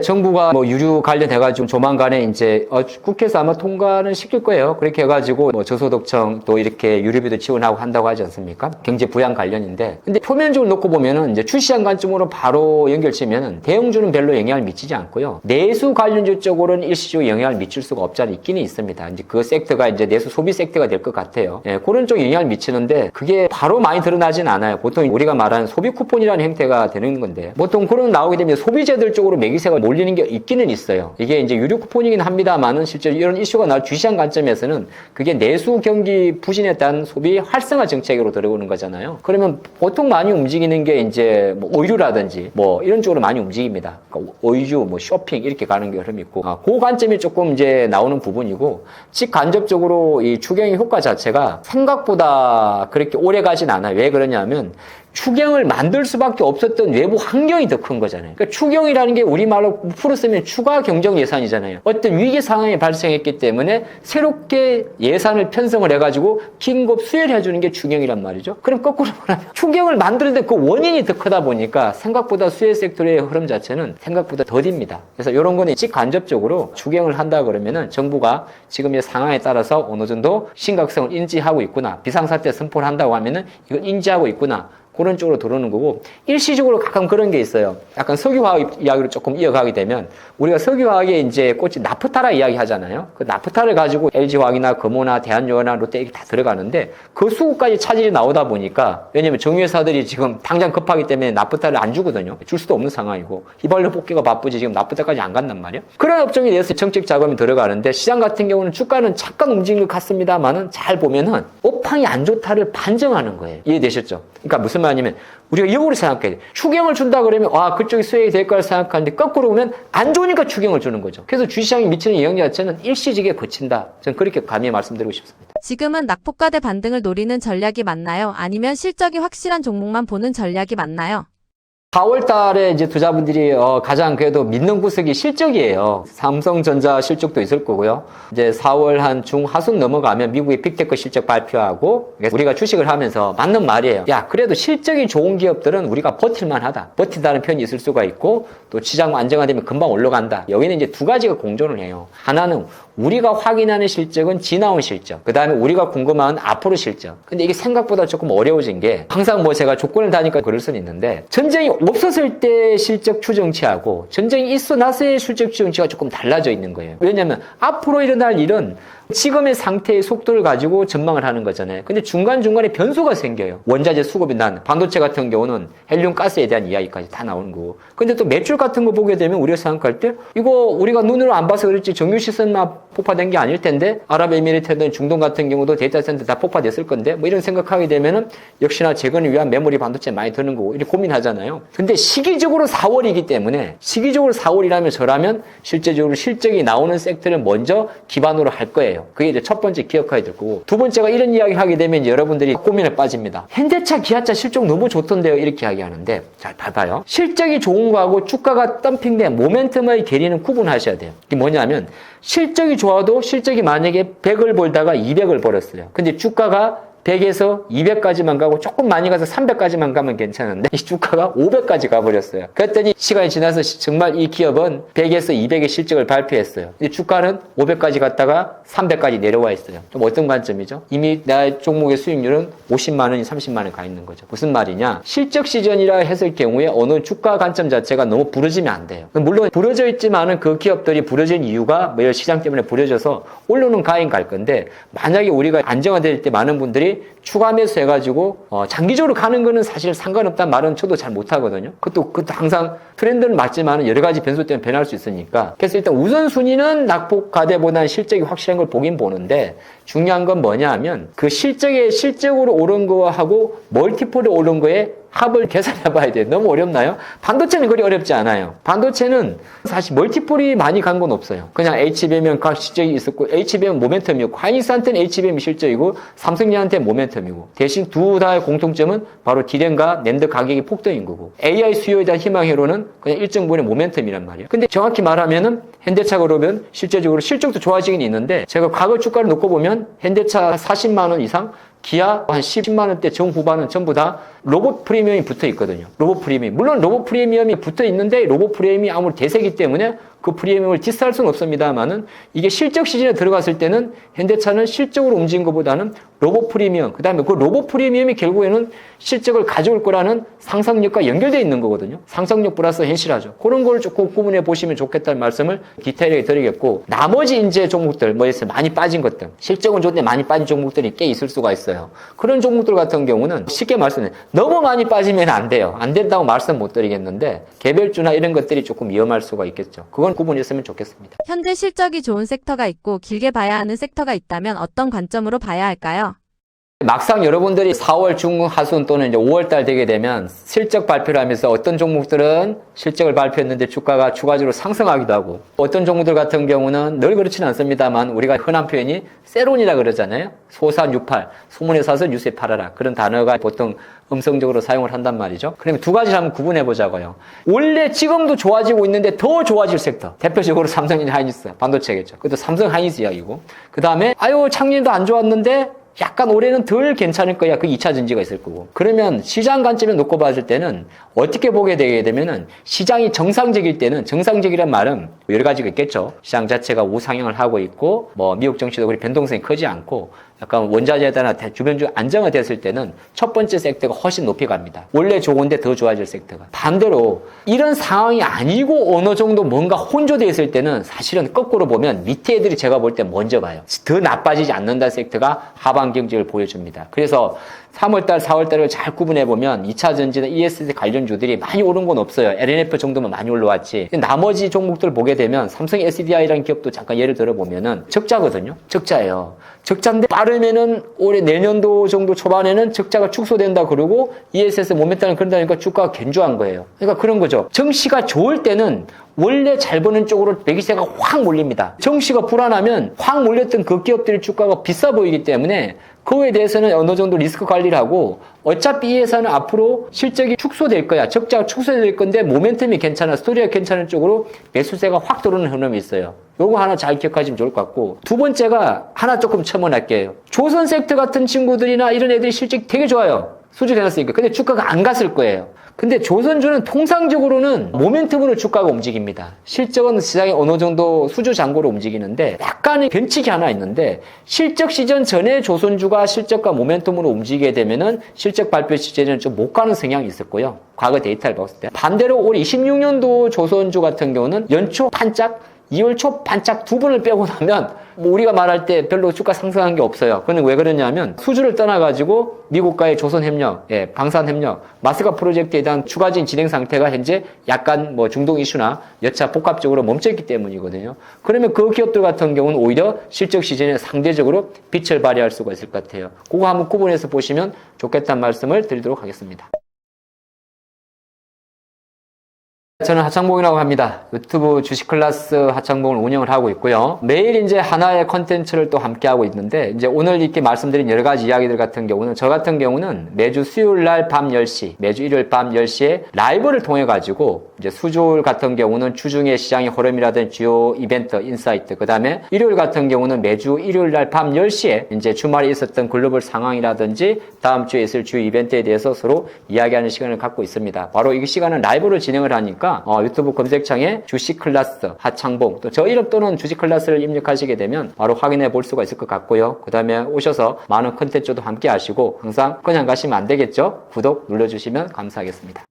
정부가 유류 관련해가지고 조만간에 이제 국회에서 아마 통과는 시킬 거예요. 그렇게 해가지고 저소득층 또 이렇게 유류비도 지원하고 한다고 하지 않습니까? 경제 부양 관련인데. 근데 표면적으로 놓고 보면은 이제 출시한 관점으로 바로 연결치면은 대형주는 별로 영향을 미치지 않고요. 내수 관련주 쪽으로는 일시적으로 영향을 미칠 수가 없지 않아 있기는 있습니다. 이제 그 섹터가 이제 내수 소비 섹터가 될 것 같아요. 예, 그런 쪽 영향을 미치는데 그게 바로 많이 드러나진 않아요. 보통 우리가 말하는 소비 쿠폰이라는 형태가 되는 건데 보통 그런 나오게 되면 소비재들 쪽으로 매기세가 몰리는 게 있기는 있어요. 이게 이제 유료 쿠폰이긴 합니다만은 실제로 이런 이슈가 나올 주시한 관점에서는 그게 내수 경기 부진에 따른 소비 활성화 정책으로 들어오는 거잖아요. 그러면 보통 많이 움직이는 게 이제 의류라든지 이런 쪽으로 많이 움직입니다. 그러니까 의류, 쇼핑 이렇게 가는 게 흐름이 있고 그 관점이 조금 이제 나오는 부분이고 직간접적으로 이 추경의 효과 자체가 생각보다 그렇게 오래 가진 않아요. 왜 그러냐면 추경을 만들 수밖에 없었던 외부 환경이 더 큰 거잖아요. 그러니까 추경이라는 게 우리말로 풀어 쓰면 추가 경정 예산이잖아요. 어떤 위기 상황이 발생했기 때문에 새롭게 예산을 편성을 해가지고 긴급 수혜를 해주는 게 추경이란 말이죠. 그럼 거꾸로 말하면 추경을 만드는데 그 원인이 더 크다 보니까 생각보다 수혜 섹터의 흐름 자체는 생각보다 더딥니다. 그래서 이런 거는 직간접적으로 추경을 한다 그러면은 정부가 지금의 상황에 따라서 어느 정도 심각성을 인지하고 있구나. 비상사태 선포를 한다고 하면은 이걸 인지하고 있구나. 그런 쪽으로 들어오는 거고 일시적으로 가끔 그런 게 있어요. 약간 석유화학 이야기로 조금 이어가게 되면 우리가 석유화학에 이제 꽂힌 나프타라 이야기 하잖아요. 그 나프타를 가지고 LG화학이나 금호나 대한유화나 롯데 이렇게 다 들어가는데 그 수급까지 차질이 나오다 보니까 왜냐면 정유회사들이 지금 당장 급하기 때문에 나프타를 안 주거든요. 줄 수도 없는 상황이고 휘발유 뽑기가 바쁘지 지금 나프타까지 안 간단 말이에요. 그런 업종에 대해서 정책 자금이 들어가는데 시장 같은 경우는 주가는 잠깐 움직인 것 같습니다만은 잘 보면은 업황이 안 좋다를 반증하는 거예요. 이해되셨죠? 그러니까 무슨 말이냐면 우리가 역으로 생각해야 돼. 추경을 준다 그러면 그쪽이 수혜가 될 거라 생각하는데 거꾸로 보면 안 좋으니까 추경을 주는 거죠. 그래서 주시장에 미치는 영향 자체는 일시적에 그친다. 저는 그렇게 감히 말씀드리고 싶습니다. 지금은 낙폭과대 반등을 노리는 전략이 맞나요? 아니면 실적이 확실한 종목만 보는 전략이 맞나요? 4월 달에 이제 투자분들이 가장 그래도 믿는 구석이 실적이에요. 삼성전자 실적도 있을 거고요. 이제 4월 한 중하순 넘어가면 미국의 빅테크 실적 발표하고 우리가 주식을 하면서 맞는 말이에요. 야, 그래도 실적이 좋은 기업들은 우리가 버틸만 하다. 버틴다는 표현이 있을 수가 있고 또 시장 안정화되면 금방 올라간다. 여기는 이제 두 가지가 공존을 해요. 하나는 우리가 확인하는 실적은 지나온 실적. 그 다음에 우리가 궁금한 앞으로 실적. 근데 이게 생각보다 조금 어려워진 게 항상 제가 조건을 다니까 그럴 수는 있는데 전쟁이 없었을 때 실적 추정치하고 전쟁이 있어 나서의 실적 추정치가 조금 달라져 있는 거예요. 왜냐하면 앞으로 일어날 일은 지금의 상태의 속도를 가지고 전망을 하는 거잖아요. 근데 중간중간에 변수가 생겨요. 원자재 수급이 난 반도체 같은 경우는 헬륨 가스에 대한 이야기까지 다 나오는 거고. 근데 또 매출 같은 거 보게 되면 우리가 생각할 때 이거 우리가 눈으로 안 봐서 그렇지 정유 시설만 폭파된 게 아닐 텐데 아랍에미리트든 중동 같은 경우도 데이터 센터 다 폭파됐을 건데 이런 생각하게 되면은 역시나 재건을 위한 메모리 반도체 많이 드는 거고 이렇게 고민하잖아요. 근데 시기적으로 4월이기 때문에 시기적으로 4월이라면 저라면 실제적으로 실적이 나오는 섹터를 먼저 기반으로 할 거예요. 그게 이제 첫 번째 기억해야 될 거고 두 번째가 이런 이야기를 하게 되면 이제 여러분들이 고민에 빠집니다. 현대차, 기아차 실적 너무 좋던데요. 이렇게 이야기하는데 잘 봐봐요. 실적이 좋은 거하고 주가가 덤핑된 모멘텀의 괴리는 구분하셔야 돼요. 이게 뭐냐면 실적이 좋아도 실적이 만약에 100을 벌다가 200을 벌었어요. 근데 주가가 100에서 200까지만 가고 조금 많이 가서 300까지만 가면 괜찮은데 이 주가가 500까지 가버렸어요. 그랬더니 시간이 지나서 정말 이 기업은 100에서 200의 실적을 발표했어요. 근데 주가는 500까지 갔다가 300까지 내려와 있어요. 좀 어떤 관점이죠? 이미 내 종목의 수익률은 50만 원이 30만 원 가 있는 거죠. 무슨 말이냐? 실적 시즌이라 했을 경우에 어느 주가 관점 자체가 너무 부러지면 안 돼요. 물론 부러져 있지만은 그 기업들이 부러진 이유가 시장 때문에 부러져서 올라오는 가인 갈 건데 만약에 우리가 안정화될 때 많은 분들이 추가 매수 해가지고 장기적으로 가는 거는 사실 상관없다는 말은 저도 잘 못하거든요. 그것도 항상 트렌드는 맞지만 여러 가지 변수 때문에 변할 수 있으니까. 그래서 일단 우선순위는 낙폭 과대보다는 실적이 확실한 걸 보긴 보는데 중요한 건 뭐냐 하면 그 실적으로 오른 거하고 멀티플이 오른 거에 합을 계산해 봐야 돼요. 너무 어렵나요? 반도체는 그리 어렵지 않아요. 반도체는 사실 멀티플이 많이 간 건 없어요. 그냥 HBM은 각 실적이 있었고, HBM은 모멘텀이었고, 하이닉스한테는 HBM이 실적이고, 삼성전자한테는 모멘텀이고, 대신 두 다의 공통점은 바로 디램과 낸드 가격이 폭등인 거고, AI 수요에 대한 희망회로는 그냥 일정 부분의 모멘텀이란 말이에요. 근데 정확히 말하면은 현대차 그러면 실제적으로 실적도 좋아지긴 있는데, 제가 과거 주가를 놓고 보면 현대차 40만 원 이상, 기아 한 10만 원대 정후반은 전부 다 로봇 프리미엄이 붙어 있거든요. 로봇 프리미엄. 물론 로봇 프리미엄이 붙어 있는데 로봇 프리미엄이 아무리 대세기 때문에 그 프리미엄을 디스할 수는 없습니다만은 이게 실적 시즌에 들어갔을 때는 현대차는 실적으로 움직인 것보다는 로봇 프리미엄, 그 다음에 그 로봇 프리미엄이 결국에는 실적을 가져올 거라는 상상력과 연결되어 있는 거거든요. 상상력 플러스 현실화죠. 그런 걸 조금 구분해 보시면 좋겠다는 말씀을 디테일하게 드리겠고, 나머지 이제 종목들, 뭐에서 많이 빠진 것들, 실적은 좋은데 많이 빠진 종목들이 꽤 있을 수가 있어요. 그런 종목들 같은 경우는 쉽게 말씀해, 너무 많이 빠지면 안 돼요. 안 된다고 말씀 못 드리겠는데, 개별주나 이런 것들이 조금 위험할 수가 있겠죠. 그건 구분했으면 좋겠습니다. 현재 실적이 좋은 섹터가 있고 길게 봐야 하는 섹터가 있다면 어떤 관점으로 봐야 할까요? 막상 여러분들이 4월 중하순 또는 이제 5월 달 되게 되면 실적 발표를 하면서 어떤 종목들은 실적을 발표했는데 주가가 추가적으로 상승하기도 하고, 어떤 종목들 같은 경우는 늘 그렇지는 않습니다만 우리가 흔한 표현이 세론이라 그러잖아요. 소사뉴팔, 소문에 사서 뉴스에 팔아라. 그런 단어가 보통 음성적으로 사용을 한단 말이죠. 그러면 두 가지를 한번 구분해 보자고요. 원래 지금도 좋아지고 있는데 더 좋아질 섹터. 대표적으로 삼성이나 하이닉스, 반도체겠죠. 그것도 삼성 하이닉스 이야기고. 그 다음에 작년도 안 좋았는데 약간 올해는 덜 괜찮을 거야. 그 2차 전지가 있을 거고. 그러면 시장 관점에 놓고 봤을 때는 어떻게 보게 되게 되면은, 시장이 정상적일 때는, 정상적이란 말은 여러 가지가 있겠죠. 시장 자체가 우상향을 하고 있고, 미국 정치도 그리 변동성이 크지 않고, 약간 원자재에 따라 주변적으로 안정화 됐을 때는 첫 번째 섹터가 훨씬 높이 갑니다. 원래 좋은데 더 좋아질 섹터가. 반대로 이런 상황이 아니고 어느 정도 뭔가 혼조되어 있을 때는 사실은 거꾸로 보면 밑에 애들이 제가 볼 때 먼저 가요. 더 나빠지지 않는다 섹터가 하반 경직을 보여줍니다. 그래서 3월달, 4월달을 잘 구분해보면 2차 전지나 ESS 관련주들이 많이 오른 건 없어요. LNF 정도면 많이 올라왔지. 나머지 종목들 보게 되면 삼성 SDI라는 기업도 잠깐 예를 들어보면은 적자거든요. 적자예요. 적자인데 빠르면은 올해 내년도 정도 초반에는 적자가 축소된다 그러고 ESS 모멘텀을 그런다니까 주가가 견조한 거예요. 그러니까 그런 거죠. 정시가 좋을 때는 원래 잘 버는 쪽으로 매기세가 확 몰립니다. 정시가 불안하면 확 몰렸던 그 기업들의 주가가 비싸 보이기 때문에 그거에 대해서는 어느 정도 리스크 관리를 하고, 어차피 이 회사는 앞으로 실적이 축소될 거야. 적자가 축소될 건데 모멘텀이 괜찮아, 스토리가 괜찮은 쪽으로 매수세가 확 들어오는 흐름이 있어요. 요거 하나 잘 기억하시면 좋을 것 같고, 두 번째가 하나 조금 첨언할게요. 조선 섹터 같은 친구들이나 이런 애들이 실적이 되게 좋아요. 수주해놨으니까. 근데 주가가 안 갔을 거예요. 근데 조선주는 통상적으로는 모멘텀으로 주가가 움직입니다. 실적은 시장이 어느 정도 수주 잔고로 움직이는데 약간의 변칙이 하나 있는데, 실적 시즌 전에 조선주가 실적과 모멘텀으로 움직이게 되면은 실적 발표 시즌에는 좀 못 가는 성향이 있었고요. 과거 데이터를 봤을 때. 반대로 올 26년도 조선주 같은 경우는 연초 반짝, 2월 초 반짝 두 번을 빼고 나면 우리가 말할 때 별로 주가 상승한 게 없어요. 그건 왜 그러냐면 수주를 떠나가지고 미국과의 조선협력, 방산협력, 마스가 프로젝트에 대한 추가적인 진행 상태가 현재 약간 중동 이슈나 여차 복합적으로 멈춰있기 때문이거든요. 그러면 그 기업들 같은 경우는 오히려 실적 시즌에 상대적으로 빛을 발휘할 수가 있을 것 같아요. 그거 한번 구분해서 보시면 좋겠다는 말씀을 드리도록 하겠습니다. 저는 하창봉이라고 합니다. 유튜브 주식 클래스 하창봉을 운영을 하고 있고요. 매일 이제 하나의 컨텐츠를 또 함께 하고 있는데, 이제 오늘 이렇게 말씀드린 여러 가지 이야기들 같은 경우는, 저 같은 경우는 매주 수요일 날 밤 10시, 매주 일요일 밤 10시에 라이브를 통해 가지고, 이제 수요일 같은 경우는 주중의 시장의 흐름이라든지 주요 이벤트, 인사이트, 그 다음에 일요일 같은 경우는 매주 일요일 날 밤 10시에 이제 주말에 있었던 글로벌 상황이라든지 다음 주에 있을 주요 이벤트에 대해서 서로 이야기하는 시간을 갖고 있습니다. 바로 이 시간은 라이브로 진행을 하니까 유튜브 검색창에 주식 클래스 하창봉, 또 저 이름 또는 주식 클래스를 입력하시게 되면 바로 확인해 볼 수가 있을 것 같고요. 그 다음에 오셔서 많은 컨텐츠도 함께 하시고, 항상 그냥 가시면 안 되겠죠? 구독 눌러주시면 감사하겠습니다.